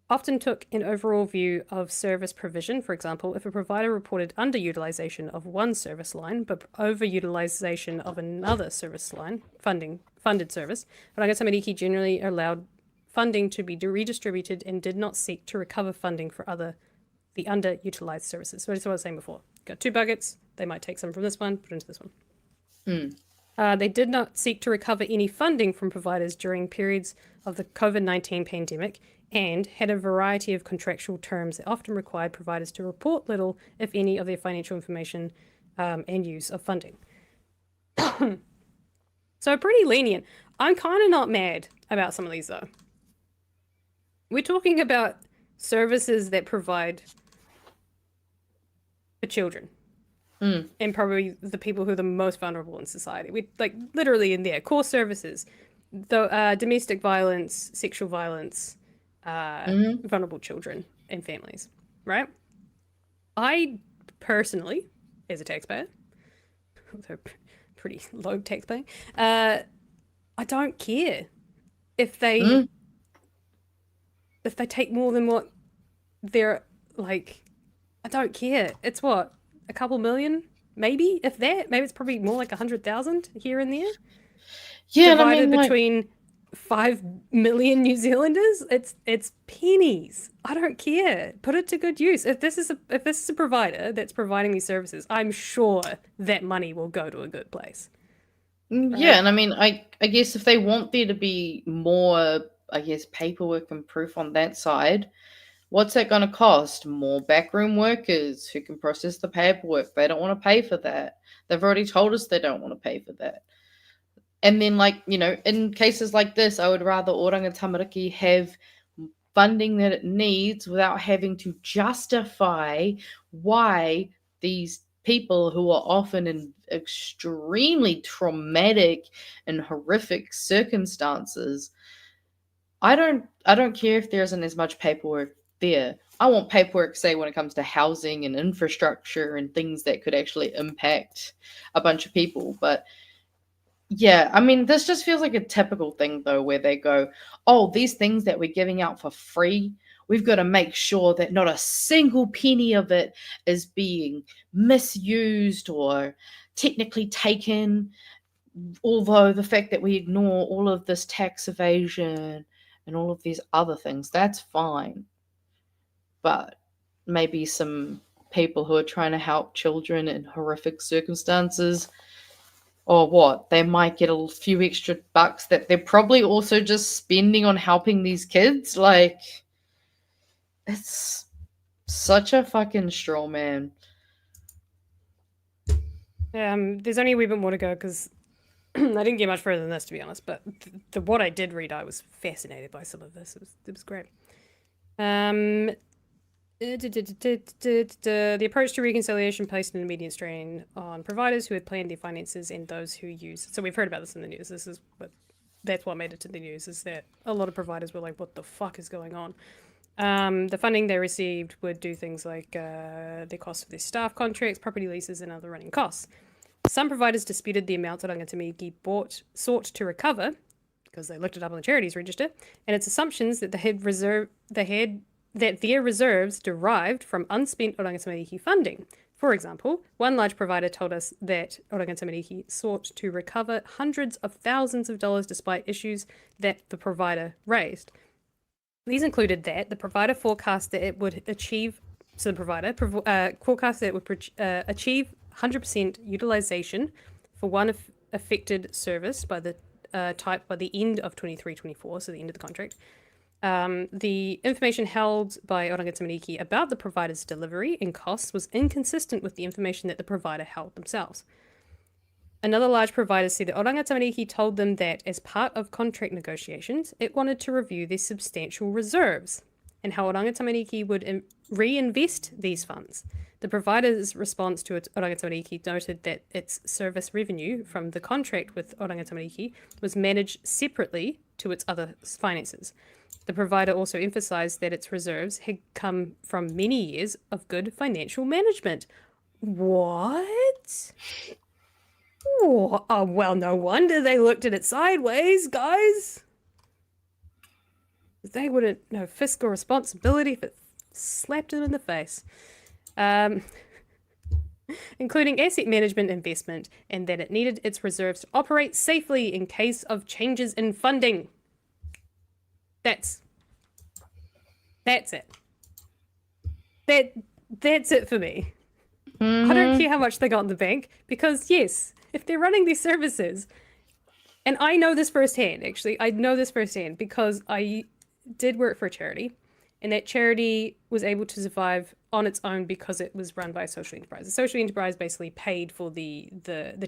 Often took an overall view of service provision. For example, if a provider reported underutilization of one service line but overutilization of another service line, funded service, Oranga Tamariki generally allowed funding to be redistributed and did not seek to recover funding for the underutilized services. So that's what I was saying before. Got two buckets. They might take some from this one, put into this one. They did not seek to recover any funding from providers during periods of the COVID-19 pandemic and had a variety of contractual terms that often required providers to report little, if any, of their financial information and use of funding. So pretty lenient. I'm kind of not mad about some of these, though. We're talking about services that provide for children. And probably the people who are the most vulnerable in society. We like literally in there, core services, domestic violence, sexual violence, vulnerable children and families, right? I personally, as a taxpayer, although pretty low taxpayer, I don't care if they take more than what they're like. I don't care. It's what? A couple million, maybe, if that. Maybe it's probably more like 100,000 here and there.
Yeah,
divided
I mean,
between 5 million New Zealanders. It's pennies. I don't care. Put it to good use. If this is a provider that's providing these services, I'm sure that money will go to a good place.
Right? Yeah, and I mean, I guess if they want there to be more, I guess, paperwork and proof on that side. What's that going to cost? More backroom workers who can process the paperwork. They don't want to pay for that. They've already told us they don't want to pay for that. And then, like, you know, in cases like this, I would rather Oranga Tamariki have funding that it needs without having to justify why these people who are often in extremely traumatic and horrific circumstances. I don't care if there isn't as much paperwork there. I want paperwork, say, when it comes to housing and infrastructure and things that could actually impact a bunch of people. But yeah, I mean, this just feels like a typical thing, though, where they go, oh, these things that we're giving out for free, we've got to make sure that not a single penny of it is being misused or technically taken, although the fact that we ignore all of this tax evasion and all of these other things, that's fine. But maybe some people who are trying to help children in horrific circumstances, or what, they might get a few extra bucks that they're probably also just spending on helping these kids. Like, it's such a fucking straw man.
There's only a wee bit more to go because I didn't get much further than this, to be honest. But what I did read, I was fascinated by some of this. It was great. The approach to reconciliation placed an immediate strain on providers who had planned their finances and those who use. So we've heard about this in the news. That's what made it to the news, is that a lot of providers were like, what the fuck is going on? The funding they received would do things like the cost of their staff contracts, property leases, and other running costs. Some providers disputed the amounts that Oranga Tamariki sought to recover because they looked it up on the charities register, and its assumptions that they had that their reserves derived from unspent Oranga Tamariki funding. For example, one large provider told us that Oranga Tamariki sought to recover hundreds of thousands of dollars despite issues that the provider raised. These included that the provider forecast that it would achieve, so the provider forecast that it would achieve 100% utilization for one affected service by the type by the end of 23-24, so the end of the contract. The information held by Oranga Tamariki about the provider's delivery and costs was inconsistent with the information that the provider held themselves. Another large provider said that Oranga Tamariki told them that as part of contract negotiations, it wanted to review their substantial reserves and how Oranga Tamariki would reinvest these funds. The provider's response to Oranga Tamariki noted that its service revenue from the contract with Oranga Tamariki was managed separately to its other finances. The provider also emphasized that its reserves had come from many years of good financial management. What? Oh, well, no wonder they looked at it sideways, guys. They wouldn't know fiscal responsibility if it slapped them in the face. Including asset management investment, and that it needed its reserves to operate safely in case of changes in funding. That's it. That's it for me. I don't care how much they got in the bank, because yes, if they're running these services, and I know this firsthand, actually, I know this firsthand because I did work for a charity, and that charity was able to survive on its own because it was run by a social enterprise. The social enterprise basically paid for the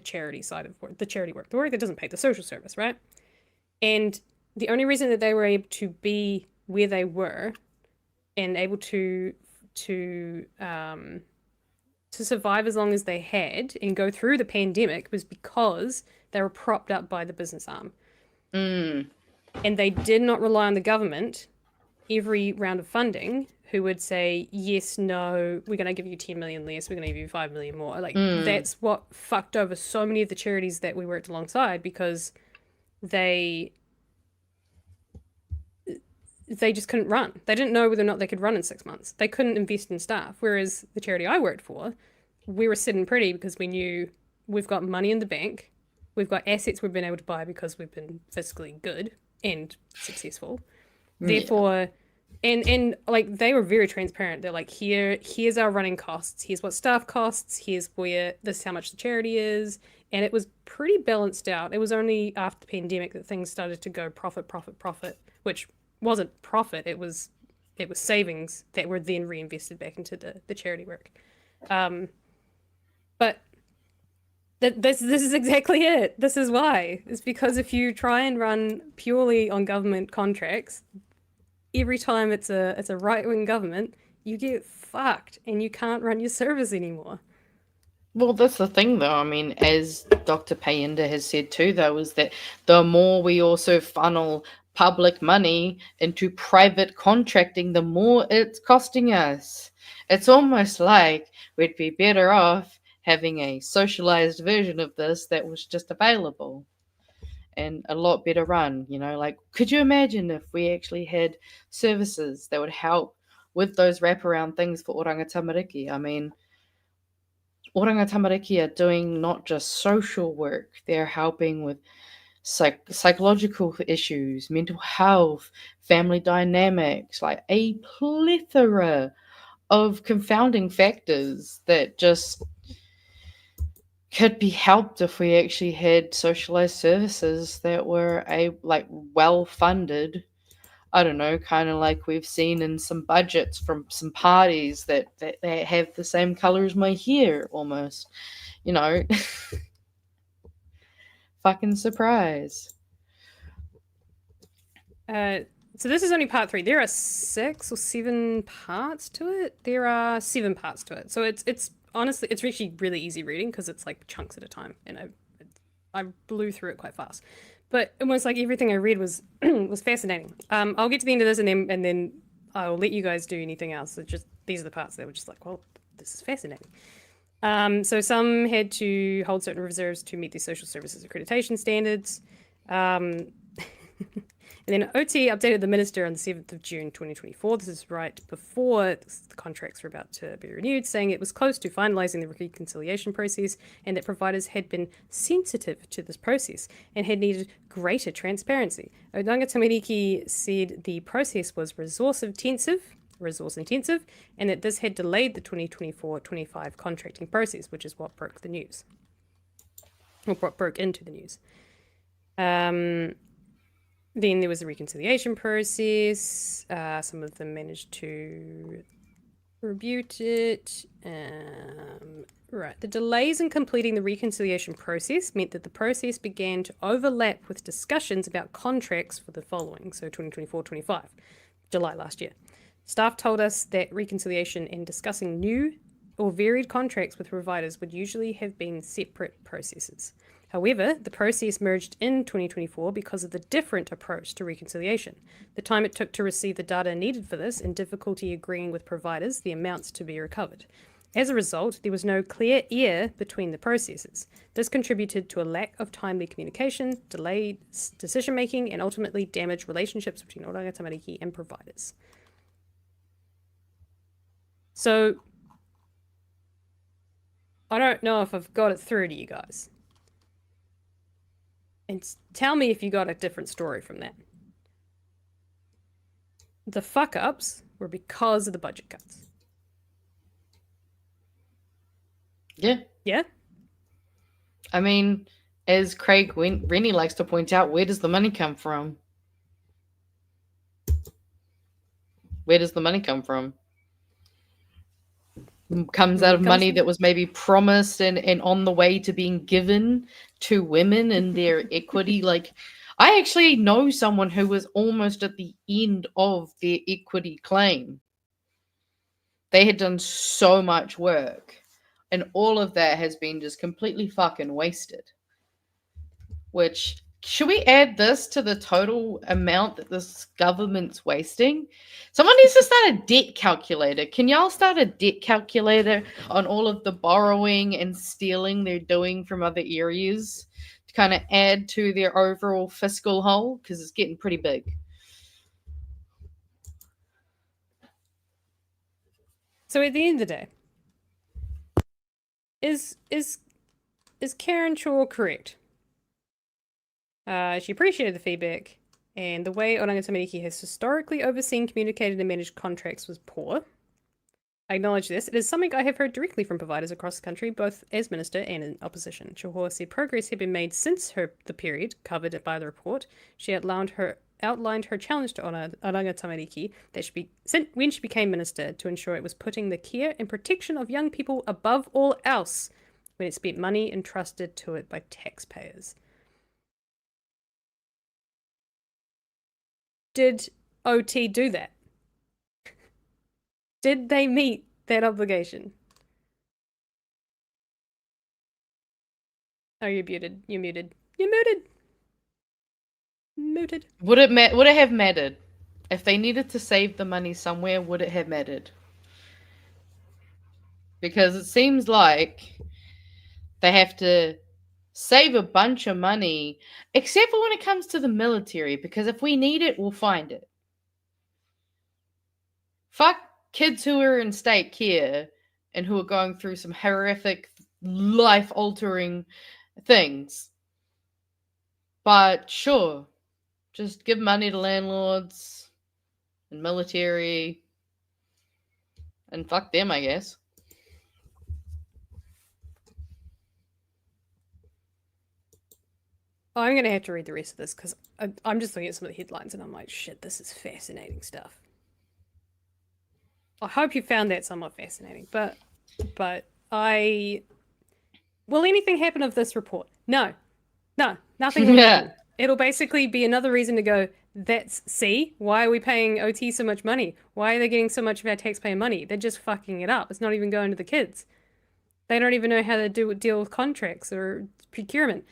charity side of work, the charity work, the work that doesn't pay, the social service, right? And the only reason that they were able to be where they were and able to survive as long as they had and go through the pandemic was because they were propped up by the business arm. And they did not rely on the government every round of funding who would say, yes, no, we're going to give you 10 million less, we're going to give you 5 million more. Like, that's what fucked over so many of the charities that we worked alongside, because they just couldn't run. They didn't know whether or not they could run in 6 months. They couldn't invest in staff. Whereas the charity I worked for, we were sitting pretty because we knew we've got money in the bank. We've got assets we've been able to buy because we've been fiscally good and successful. Therefore, and like, they were very transparent. They're like, here's our running costs. Here's what staff costs. Here's this is how much the charity is. And it was pretty balanced out. It was only after the pandemic that things started to go profit, which wasn't profit. It was savings that were then reinvested back into the charity work. But this is exactly it. This is why. It's because if you try and run purely on government contracts, every time it's a right-wing government, you get fucked and you can't run your service anymore.
Well, that's the thing, though. I mean, as Dr. Payenda has said too, though, is that the more we also funnel public money into private contracting, the more it's costing us. It's almost like we'd be better off having a socialized version of this that was just available and a lot better run. You know, like, could you imagine if we actually had services that would help with those wraparound things for Oranga Tamariki? I mean, Oranga Tamariki are doing not just social work, they're helping with psychological issues, mental health, family dynamics, like a plethora of confounding factors that just could be helped if we actually had socialized services that were well funded. I don't know, kind of like we've seen in some budgets from some parties that they have the same color as my hair almost, you know. Fucking surprise.
So this is only part 3. There are 6 or 7 parts to it. There are 7 parts to it. So it's honestly, it's actually really easy reading because it's like chunks at a time, and I blew through it quite fast. But almost like everything I read was was fascinating. I'll get to the end of this and then I'll let you guys do anything else. It's just, these are the parts that were just like, well, this is fascinating. So some had to hold certain reserves to meet the social services accreditation standards. And then OT updated the minister on the 7th of June 2024. This is right before the contracts were about to be renewed, saying it was close to finalising the reconciliation process and that providers had been sensitive to this process and had needed greater transparency. Oranga Tamariki said the process was resource intensive, and that this had delayed the 2024-25 contracting process, which is what broke the news. Or what broke into the news. Then there was a reconciliation process. Some of them managed to rebut it. Right. The delays in completing the reconciliation process meant that the process began to overlap with discussions about contracts for the following, so 2024-25, July last year. Staff told us that reconciliation and discussing new or varied contracts with providers would usually have been separate processes. However, the process merged in 2024 because of the different approach to reconciliation, the time it took to receive the data needed for this, and difficulty agreeing with providers the amounts to be recovered. As a result, there was no clear air between the processes. This contributed to a lack of timely communication, delayed decision-making, and ultimately damaged relationships between Oranga Tamariki and providers. So, I don't know if I've got it through to you guys. And tell me if you got a different story from that. The fuck-ups were because of the budget cuts.
Yeah.
Yeah?
I mean, as Craig Rennie likes to point out, where does the money come from? Where does the money come from? Comes out of money that was maybe promised and on the way to being given to women and their equity. Like, I actually know someone who was almost at the end of their equity claim. They had done so much work, and all of that has been just completely fucking wasted. Which, should we add this to the total amount that this government's wasting? Someone needs to start a debt calculator. Can y'all start a debt calculator on all of the borrowing and stealing they're doing from other areas to kind of add to their overall fiscal hole? Because it's getting pretty big.
So at the end of the day, is Karen Shaw correct? She appreciated the feedback, and the way Oranga Tamariki has historically overseen, communicated, and managed contracts was poor. I acknowledge this. It is something I have heard directly from providers across the country, both as minister and in opposition. Chahor said progress had been made since the period covered by the report. She outlined her challenge to Oranga Tamariki when she became minister to ensure it was putting the care and protection of young people above all else when it spent money entrusted to it by taxpayers. Did OT do that? Did they meet that obligation? Oh, you're muted. You're muted. You're muted. Muted.
Would it have mattered? If they needed to save the money somewhere, would it have mattered? Because it seems like they have to save a bunch of money, except for when it comes to the military, because if we need it, we'll find it. Fuck kids who are in state care and who are going through some horrific, life-altering things. But sure, just give money to landlords and military, and fuck them, I guess.
I'm going to have to read the rest of this because I'm just looking at some of the headlines and I'm like, shit, this is fascinating stuff. I hope you found that somewhat fascinating, but will anything happen of this report? No, nothing will happen. It'll basically be another reason to go, why are we paying OT so much money? Why are they getting so much of our taxpayer money? They're just fucking it up. It's not even going to the kids. They don't even know how to deal with contracts or procurement.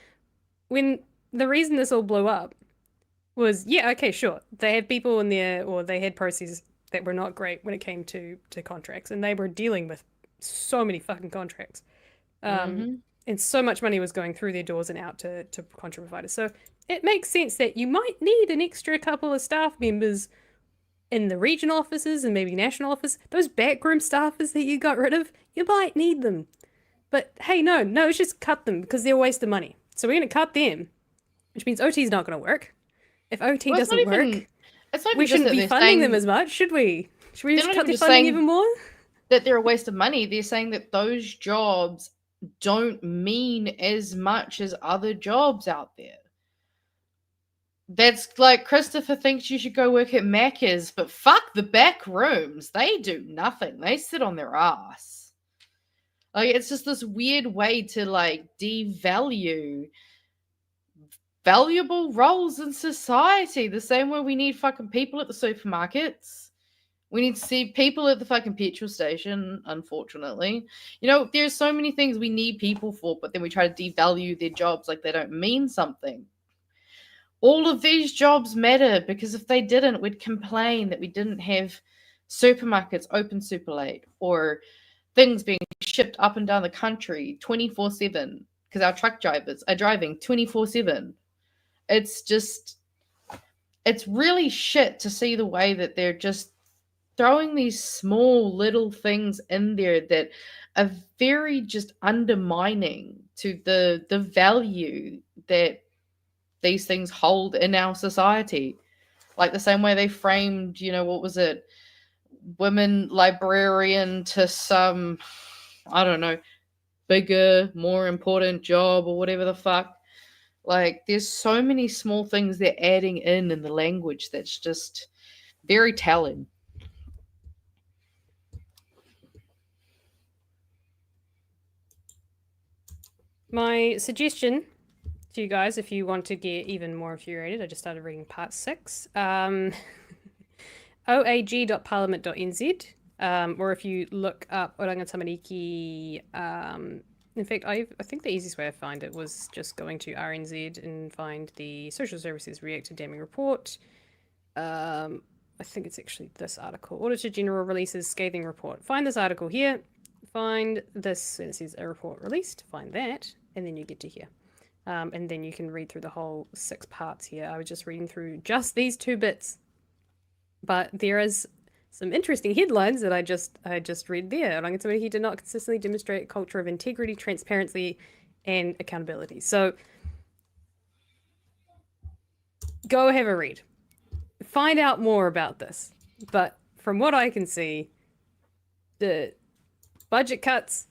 When the reason this all blew up was, yeah, okay, sure. They had people in there, or they had processes that were not great when it came to contracts, and they were dealing with so many fucking contracts. And so much money was going through their doors and out to contract providers. So it makes sense that you might need an extra couple of staff members in the regional offices and maybe national office. Those backroom staffers that you got rid of, you might need them. But hey, no, let's just cut them because they're a waste of money. So we're going to cut them, which means OT is not going to work. If OT doesn't work, we shouldn't be funding them as much, should we? Should we just cut their funding even more?
That they're a waste of money. They're saying that those jobs don't mean as much as other jobs out there. That's like Christopher thinks you should go work at Macca's, but fuck the back rooms. They do nothing. They sit on their ass. Like, it's just this weird way to like devalue valuable roles in society. The same way we need fucking people at the supermarkets. We need to see people at the fucking petrol station, unfortunately. You know, there's so many things we need people for, but then we try to devalue their jobs like they don't mean something. All of these jobs matter because if they didn't, we'd complain that we didn't have supermarkets open super late or things being shipped up and down the country 24/7 because our truck drivers are driving 24/7. It's really shit to see the way that they're just throwing these small little things in there that are very just undermining to the value that these things hold in our society. Like the same way they framed, what was it? Women librarian to some, I don't know, bigger, more important job or whatever the fuck. Like, there's so many small things they're adding in the language that's just very telling.
My suggestion to you guys, if you want to get even more infuriated, I just started reading part 6. oag.parliament.nz, or if you look up Oranga Tamariki, in fact, I think the easiest way to find it was just going to RNZ and find the Social Services React to Damning Report. I think it's actually this article. Auditor General releases scathing report. Find this article here. Find this, and it says a report released. Find that, and then you get to here. And then you can read through the whole 6 parts here. I was just reading through just these 2 bits. But there is some interesting headlines that I just read there. Oranga Tamariki did not consistently demonstrate a culture of integrity, transparency, and accountability. So go have a read. Find out more about this. But from what I can see, the budget cuts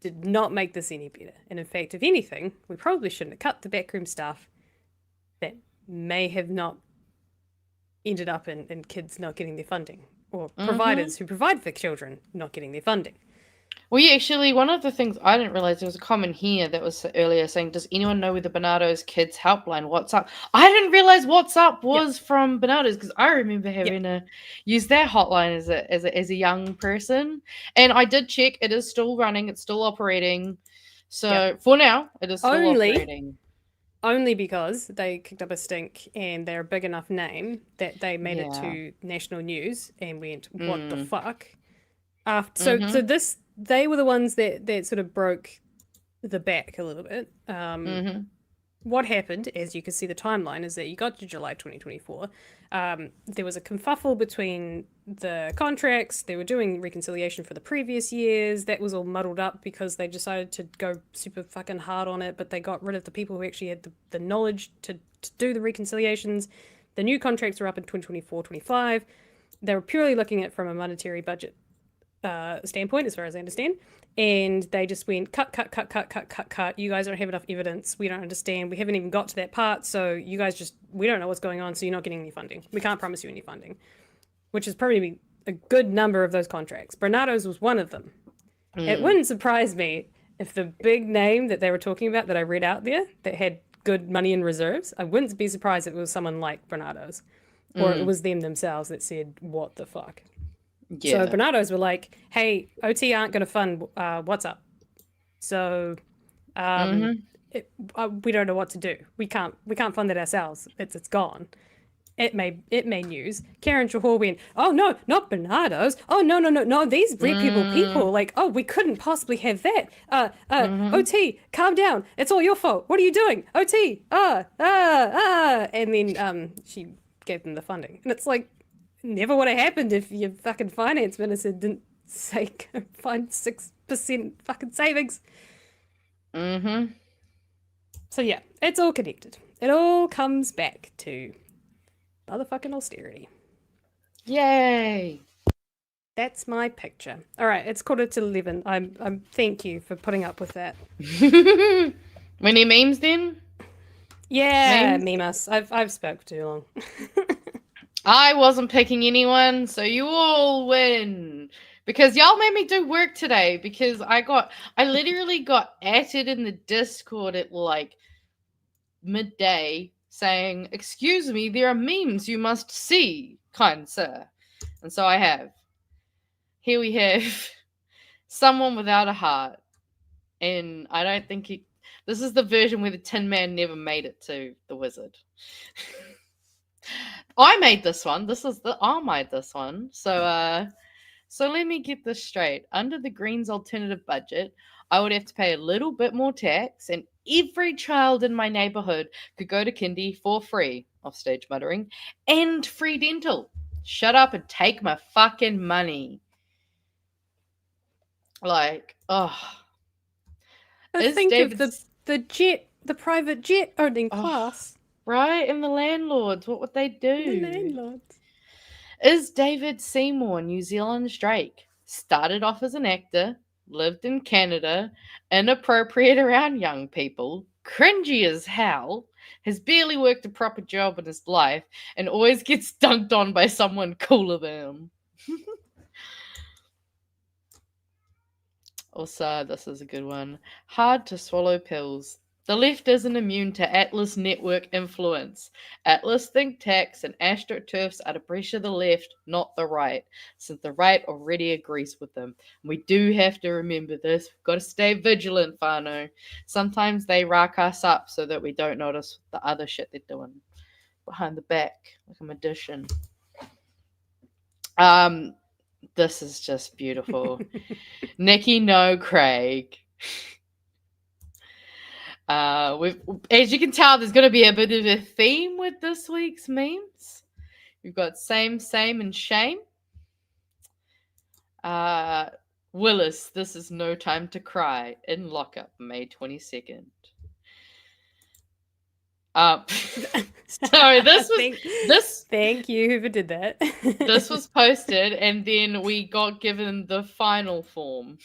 did not make this any better. And in fact, if anything, we probably shouldn't have cut the backroom staff that may have not ended up in kids not getting their funding, or providers who provide for children not getting their funding.
Well, yeah, actually, one of the things I didn't realize, there was a comment here that was earlier saying, does anyone know where the Bernardo's Kids Helpline, What's Up? I didn't realize What's Up was from Bernardo's, because I remember having to use that hotline as a young person. And I did check, it is still running, it's still operating. So for now, it is still operating.
Only because they kicked up a stink and they're a big enough name that they made it to national news and went, what the fuck? So they were the ones that sort of broke the back a little bit. What happened, as you can see the timeline, is that you got to July 2024. There was a kerfuffle between the contracts. They were doing reconciliation for the previous years. That was all muddled up because they decided to go super fucking hard on it, but they got rid of the people who actually had the knowledge to do the reconciliations. The new contracts were up in 2024-25. They were purely looking at it from a monetary budget standpoint, as far as I understand. And they just went, cut. You guys don't have enough evidence. We don't understand. We haven't even got to that part. So you guys we don't know what's going on. So you're not getting any funding. We can't promise you any funding, which is probably a good number of those contracts. Bernardo's was one of them. It wouldn't surprise me if the big name that they were talking about that I read out there that had good money in reserves, I wouldn't be surprised if it was someone like Bernardo's, or it was them themselves that said, what the fuck? Yeah. So Bernardo's were like, hey, OT aren't going to fund What's Up. So we don't know what to do. We can't fund it ourselves. It's gone. it made news. Karen Chahor went, oh no, not Bernardo's. Oh no, these people. Like, oh, we couldn't possibly have that. OT, calm down. It's all your fault. What are you doing? OT, and then she gave them the funding, and it's like, never would have happened if your fucking finance minister didn't say go find 6% fucking savings. So yeah, it's all connected. It all comes back to motherfucking austerity.
Yay!
That's my picture. All right, it's 11:15. I'm thank you for putting up with that.
Many memes then?
Yeah, meme us. I've spoke too long.
I wasn't picking anyone, so you all win. Because y'all made me do work today, because I literally got added in the Discord at like midday saying, excuse me, there are memes you must see, kind sir. And so I have. Here we have someone without a heart. And I don't think this is the version where the Tin Man never made it to the wizard. I made this one. I made this one. So let me get this straight. Under the Greens' alternative budget, I would have to pay a little bit more tax, and every child in my neighborhood could go to kindy for free, offstage muttering, and free dental. Shut up and take my fucking money. Like, oh.
Think of the private jet owning class.
Right? And the landlords, what would they do?
The landlords.
Is David Seymour New Zealand's Drake? Started off as an actor, lived in Canada, inappropriate around young people, cringy as hell, has barely worked a proper job in his life, and always gets dunked on by someone cooler than him. Also, this is a good one. Hard to swallow pills. The left isn't immune to Atlas network influence. Atlas think tanks and astroturfs are to pressure the left, not the right, since the right already agrees with them. We do have to remember this. We've got to stay vigilant, whānau. Sometimes they rack us up so that we don't notice the other shit they're doing behind the back, like a magician. This is just beautiful. Nikki, no, Craig. As you can tell, there's going to be a bit of a theme with this week's memes. We've got same, and shame. Willis, this is no time to cry. In lockup, May 22nd. Sorry,
Thank you, whoever did that.
This was posted, and then we got given the final form.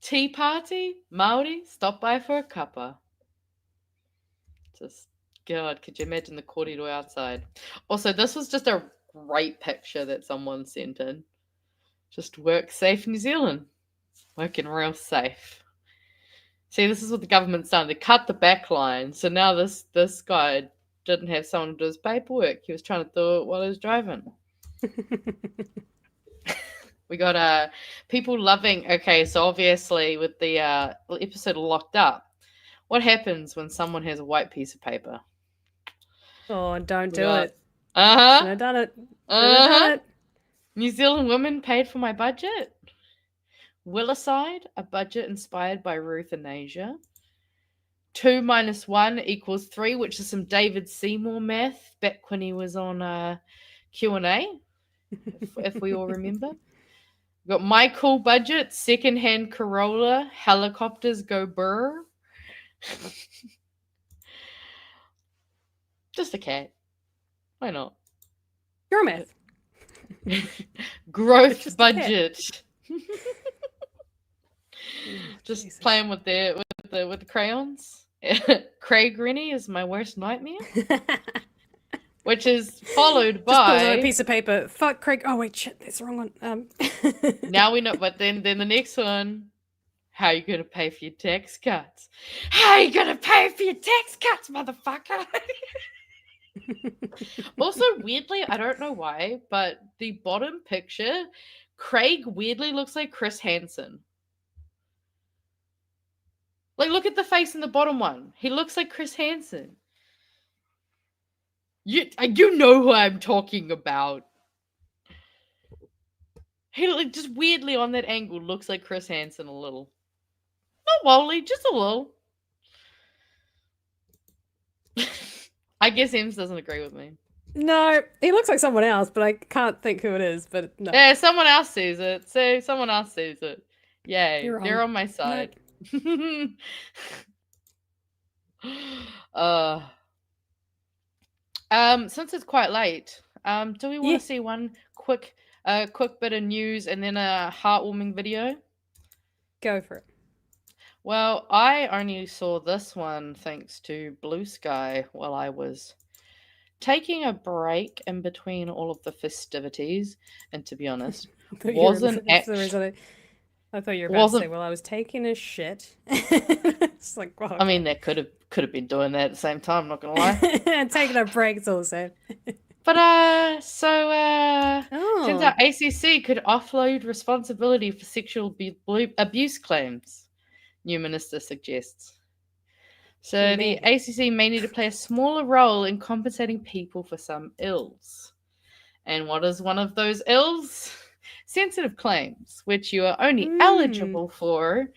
Tea party, Maori, stop by for a cuppa. Just, God, could you imagine the kōrero outside? Also, this was just a great picture that someone sent in. Just work safe, New Zealand. Working real safe. See, this is what the government's done. They cut the back line. So now this guy didn't have someone to do his paperwork. He was trying to do it while he was driving. We got people loving. Okay, so obviously with the episode Locked Up, what happens when someone has a white piece of paper?
Oh, don't do it.
Shouldn't
have done it.
New Zealand women paid for my budget. Williside, a budget inspired by Ruth and Asia. 2 - 1 = 3, which is some David Seymour math back when he was on Q&A, if we all remember. We've got my cool budget, secondhand Corolla, helicopters go burr. Just a cat. Why not?
Your math.
Growth budget. Just
Jesus.
playing with the crayons. Craig Rennie is my worst nightmare. Which is followed by...
Just pulls out a piece of paper. Fuck, Craig. Oh, wait, shit. That's the wrong one.
Now we know. But then the next one... How are you going to pay for your tax cuts? How are you going to pay for your tax cuts, motherfucker? Also, weirdly, I don't know why, but the bottom picture, Craig weirdly looks like Chris Hansen. Like, look at the face in the bottom one. He looks like Chris Hansen. You know who I'm talking about. He like just weirdly on that angle looks like Chris Hansen a little. Not wholly, just a little. I guess Ems doesn't agree with me.
No, he looks like someone else, but I can't think who it is. But no.
Yeah, someone else sees it. So someone else sees it. Yay, they're on my side. Nope. Since it's quite late, do we want to see one quick bit of news and then a heartwarming video?
Go for it.
Well, I only saw this one thanks to Blue Sky while I was taking a break in between all of the festivities, and to be honest, wasn't actually.
I thought you were about to say, well, I was taking a shit. It's like, well, okay.
I mean, that could have been doing that at the same time, I'm not gonna lie.
Taking a break's also.
But since our ACC could offload responsibility for sexual abuse claims, new minister suggests. So the ACC may need to play a smaller role in compensating people for some ills. And what is one of those ills? Sensitive claims, which you are only eligible for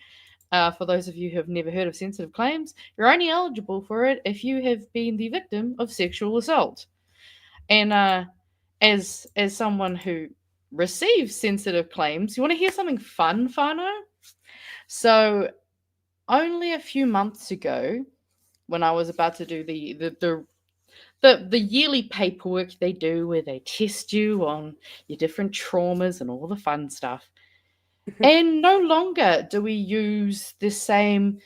those of you who have never heard of sensitive claims, you're only eligible for it if you have been the victim of sexual assault. And as someone who receives sensitive claims, you want to hear something fun, Fano? So only a few months ago, when I was about to do the yearly paperwork they do where they test you on your different traumas and all the fun stuff. And no longer do we use the same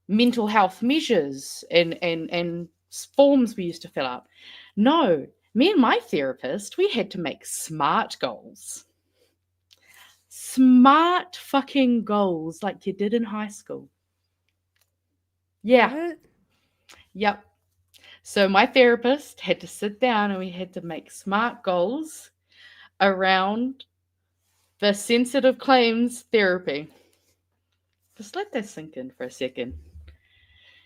mental health measures and forms we used to fill out. No, me and my therapist, we had to make SMART goals. Smart fucking goals like you did in high school. Yeah.
What?
Yep. So my therapist had to sit down and we had to make SMART goals around the sensitive claims therapy. Just let that sink in for a second.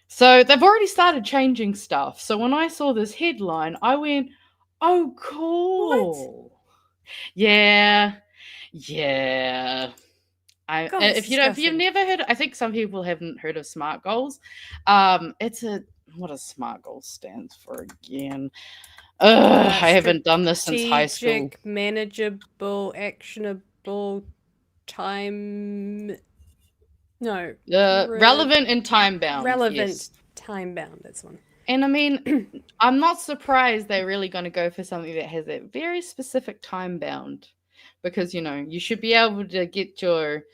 So they've already started changing stuff. So when I saw this headline, I went, oh, cool. What? Yeah. If you've never heard, I think some people haven't heard of SMART goals. What does SMART goals stands for again? I haven't done this since high school.
Strategic, manageable, actionable, time. No.
Relevant and time bound.
Relevant, time bound. That's one.
And I mean, I'm not surprised they're really going to go for something that has that very specific time bound, because you should be able to get your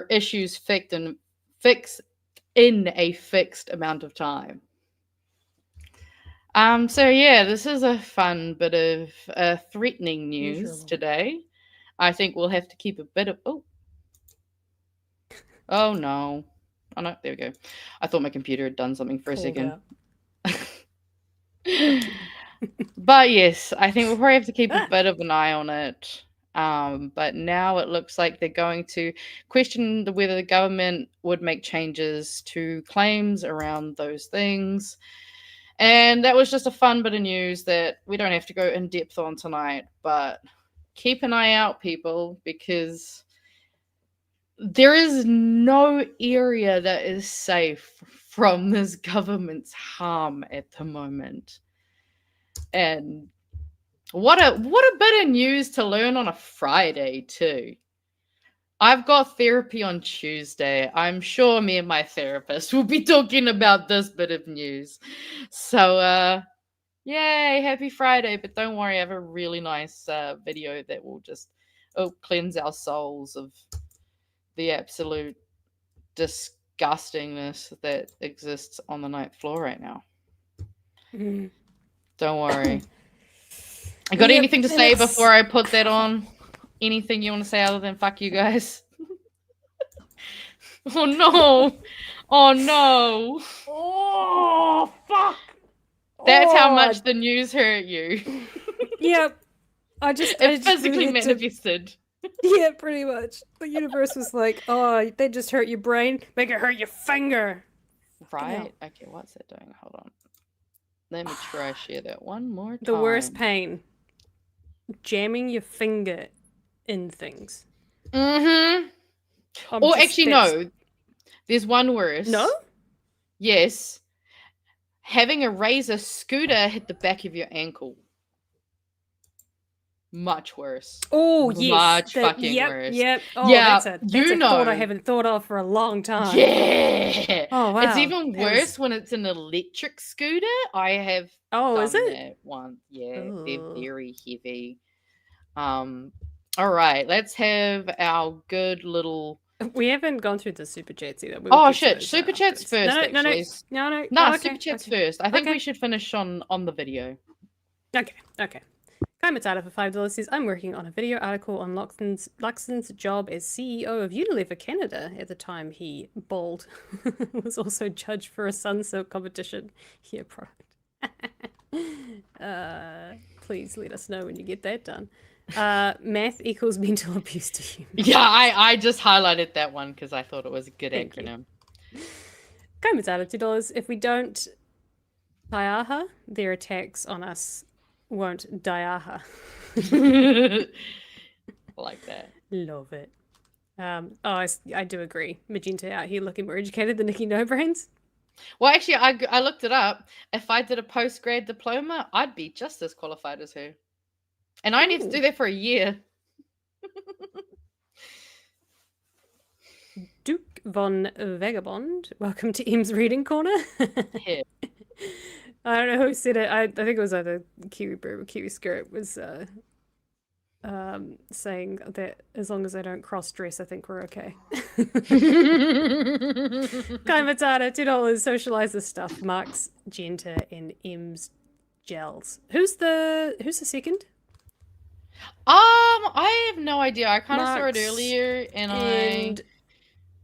issues fixed in a fixed amount of time. So yeah, this is a fun bit of threatening news today. I think we'll have to keep a bit of oh no, there we go. I thought my computer had done something for a second. But yes, I think we'll probably have to keep a bit of an eye on it. But now it looks like they're going to question whether the government would make changes to claims around those things. And that was just a fun bit of news that we don't have to go in depth on tonight, but keep an eye out, people, because there is no area that is safe from this government's harm at the moment. And what a bit of news to learn on a Friday too. I've got therapy on Tuesday. I'm sure me and my therapist will be talking about this bit of news. So, yay, happy Friday. But don't worry, I have a really nice video that will just cleanse our souls of the absolute disgustingness that exists on the ninth floor right now. Don't worry. I got anything to say before I put that on? Anything you want to say other than fuck you guys? Oh no! Oh no!
Oh fuck!
That's how much the news hurt you.
Yep.
It physically manifested.
Yeah, pretty much. The universe was like, oh, they just hurt your brain, make it hurt your finger.
Right? Okay, what's that doing? Hold on. Let me try share that one more time.
The worst pain. Jamming your finger in things.
Mm-hmm. No. There's one worse.
No?
Yes. Having a razor scooter hit the back of your ankle. Much worse.
Oh, yes.
Much fucking worse.
Yep. Oh,
yeah,
that's a thought I haven't thought of for a long time.
Yeah.
Oh, wow.
It's even worse when it's an electric scooter. I have done
is it?
that one. Yeah,
Ooh.
they're very heavy. All right, let's have our good little...
We haven't gone through the super chats either.
Oh, shit. Super chats first,
No,
actually.
No.
No,
okay,
super chats first. I think we should finish on the video.
Okay. Kai Matata for $5 says, I'm working on a video article on Luxon's job as CEO of Unilever Canada. At the time, he bald was also judged for a Sunsilk competition hair product. Please let us know when you get that done. Math equals mental abuse to humans.
Yeah, I just highlighted that one because I thought it was a good acronym.
Kai Matata, $2. If we don't Taiaha, their attacks on us won't Diaha.
Like that.
Love it. I do agree. Magenta out here looking more educated than Nikki No Brains.
Well, actually, I looked it up. If I did a post-grad diploma, I'd be just as qualified as her. And I need to do that for a year.
Duke von Vagabond, welcome to Em's Reading Corner.
Yeah.
I don't know who said it. I think it was either Kiwi Brew or Kiwi Skirt was saying that as long as I don't cross-dress, I think we're okay. Kai Matata, $2. Socialize this stuff. Mark's Genta and M's gels. Who's the second?
I have no idea. I kind of saw it earlier, and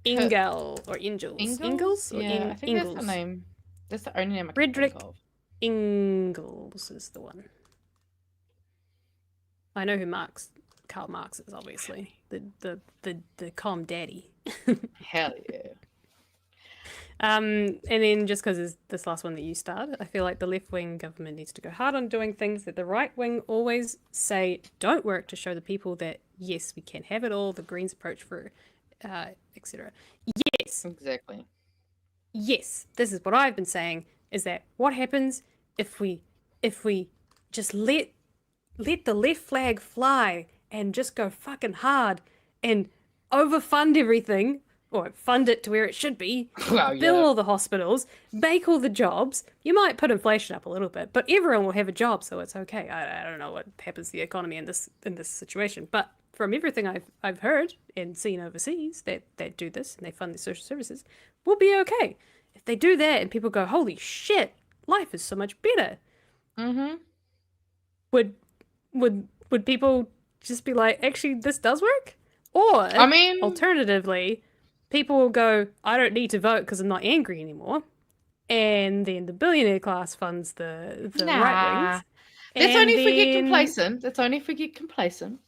Engel or Angels. Ingles?
Yeah, I think that's the name. That's the only name I can think of.
Ingalls is the one. I know who Karl Marx is, obviously. The calm daddy.
Hell yeah.
And then just because this last one that you started, I feel like the left-wing government needs to go hard on doing things that the right-wing always say don't work to show the people that, yes, we can have it all, the Greens approach for, etc. Yes.
Exactly.
Yes, this is what I've been saying, is that what happens if we just let the left flag fly and just go fucking hard and overfund everything, or fund it to where it should be, build all the hospitals, make all the jobs. You might put inflation up a little bit, but everyone will have a job, so it's okay. I don't know what happens to the economy in this situation, but from everything I've heard and seen overseas that do this and they fund the social services, we'll be okay. If they do that and people go, holy shit, life is so much better.
Mm-hmm.
Would people just be like, actually, this does work? Or, alternatively, people will go, I don't need to vote because I'm not angry anymore. And then the billionaire class funds the right wings.
That's only if we get complacent.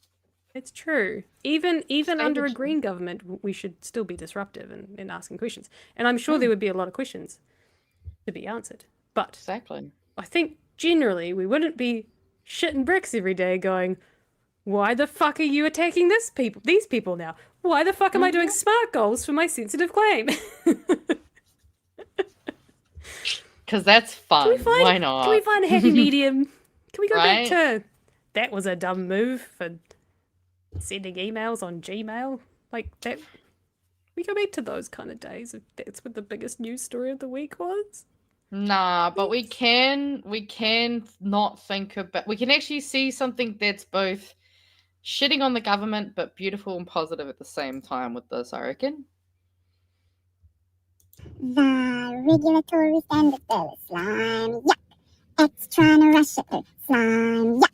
It's true. Even under a green government, we should still be disruptive and asking questions. And I'm sure there would be a lot of questions to be answered. But
exactly.
I think generally we wouldn't be shitting bricks every day going, why the fuck are you attacking these people now? Why the fuck am I doing smart goals for my sensitive claim?
Because that's fun. Why not?
Can we find a happy medium? Can we go back to that was a dumb move for sending emails on Gmail? Like that. We go back to those kind of days if that's what the biggest news story of the week was.
Nah, but we can not think about... We can actually see something that's both shitting on the government but beautiful and positive at the same time with this, I reckon.
The regulatory standard bill, slime, yuck. It's trying to rush it through, slime, yuck.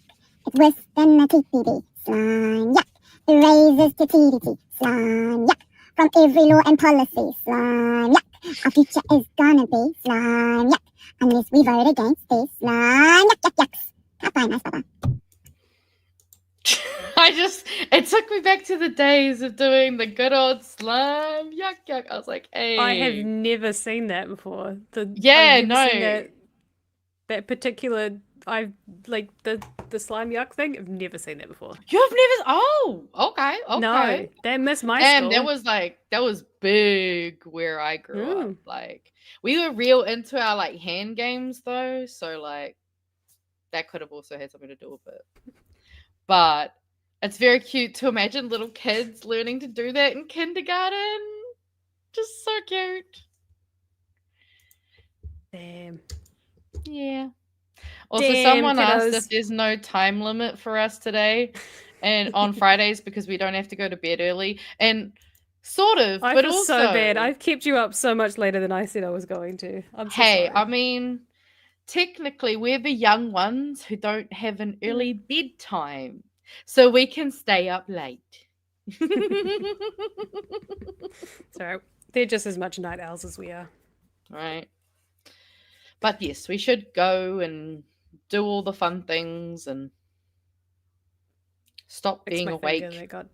It's worse than the TPD, slime, yuck. The raises to TDT, slime, yuck. From every law and policy, slime, yuck. Our future is gonna be slime, yuck. Unless we vote against this, slime, yuck, yuck, yucks. Bye, nice, bye-bye.
It took me back to the days of doing the good old slime. Yuck, yuck. I was like, hey.
I have never seen that before.
Yeah,
I've never seen
no.
that particular, the slime yuck thing. I've never seen that before.
You've never, oh, okay.
No, they missed my
And
school.
that was big where I grew up. Like, we were real into our like hand games though, so like that could have also had something to do with it. But it's very cute to imagine little kids learning to do that in kindergarten. Just so cute.
Damn.
Yeah. Also,
Damn,
someone asked
kiddos.
if there's no time limit for us today and on Fridays because we don't have to go to bed early. And sort of,
I
but
feel
also,
so bad. I've kept you up so much later than I said I was going to. I'm so
hey,
sorry.
I mean, technically, we're the young ones who don't have an early bedtime, so we can stay up late.
So they're just as much night owls as we are.
Right. But yes, we should go and do all the fun things and stop
Fix
being
my
awake.
finger that got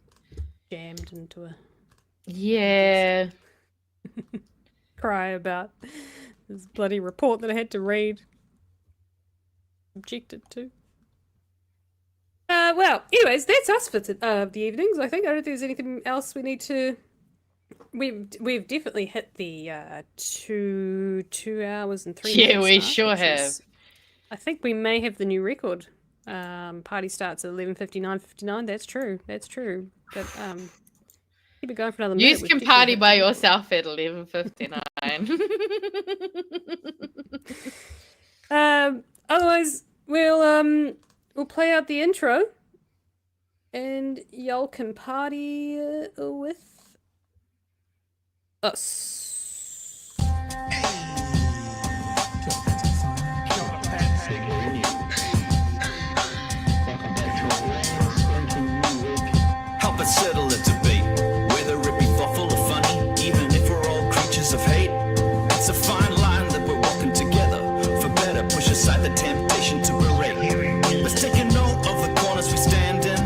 jammed into a
Yeah.
cry about this bloody report that I had to read. Objected to. Well, anyways, that's us for the evenings. I think I don't think there's anything else we need to. We've definitely hit the 2 hours and 3 minutes.
Yeah, we
mark,
sure
which
have.
is- I think we may have the new record. Party starts at 11:59. That's true. That's true. But keep it going for another minute.
You
We've
can
definitely
party
hit
by
the-
yourself at 11:59.
Otherwise, we'll play out the intro, and y'all can party with us.
Help us settle a debate, whether it be thoughtful or funny, even if we're all creatures of hate. It's a fine line that we're walking together. For better, push aside the temptation to berate. Let's take a note of the corners we stand in.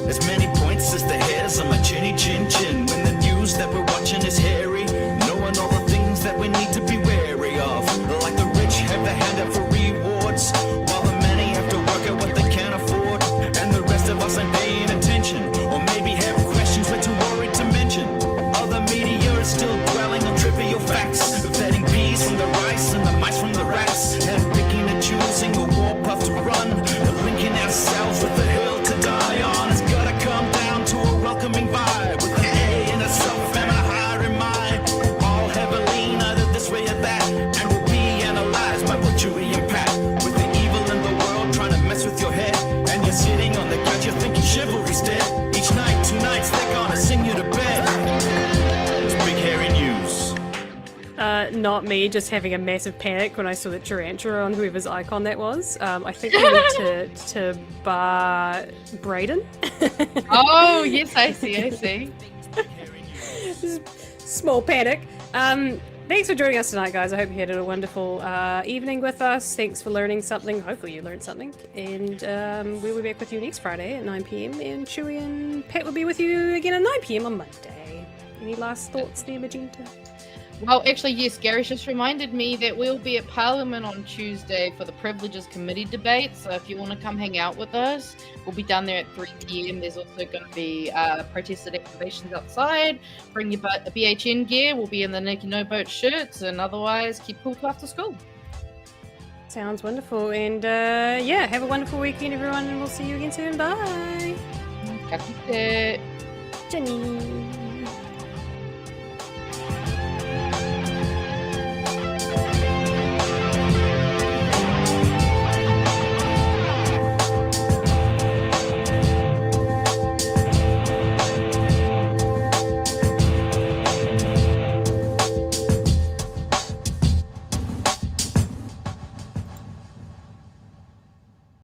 As many points as the hairs on my chinny chin chin. When the news that we're watching is hairy, knowing all the things that we need to be wary of. Like the rich have the hand out for rewards, while the many have to work out what they can afford. And the rest of us ain't paying attention, or maybe have questions we're too worried to mention. Other media is still dwelling on trivial facts, vetting peas from the rice and the mice from the rats, and picking and choosing a warpath to run, linking ourselves with the hill to die on. It's gotta come down to a welcoming vibe, with an A in a self and a higher in mind. All have a lean either this way or that, and will be analyzed by both Chewie and Pat. With the evil in the world trying to mess with your head, and you're sitting on the couch, you're thinking chivalry's dead. Each night, 2 nights, they're gonna sing you to bed. It's big hairy news.
Not me, just having a massive panic when I saw that tarantula on whoever's icon that was. I think we need to bar Brayden.
Oh, yes, I see.
Small panic. Thanks for joining us tonight, guys. I hope you had a wonderful evening with us. Thanks for learning something. Hopefully you learned something. And we'll be back with you next Friday at 9 p.m. And Chewie and Pat will be with you again at 9 p.m. on Monday. Any last thoughts there, Magenta?
Well, actually, yes, Gary's just reminded me that we'll be at Parliament on Tuesday for the Privileges Committee debate. So if you want to come hang out with us, we'll be down there at 3 p.m. There's also going to be protested activations outside. Bring your BHN gear. We'll be in the Nikki No Boat shirts, and otherwise keep cool till after school.
Sounds wonderful. And yeah, have a wonderful weekend, everyone. And we'll see you again soon. Bye.
Catch you.
Jenny.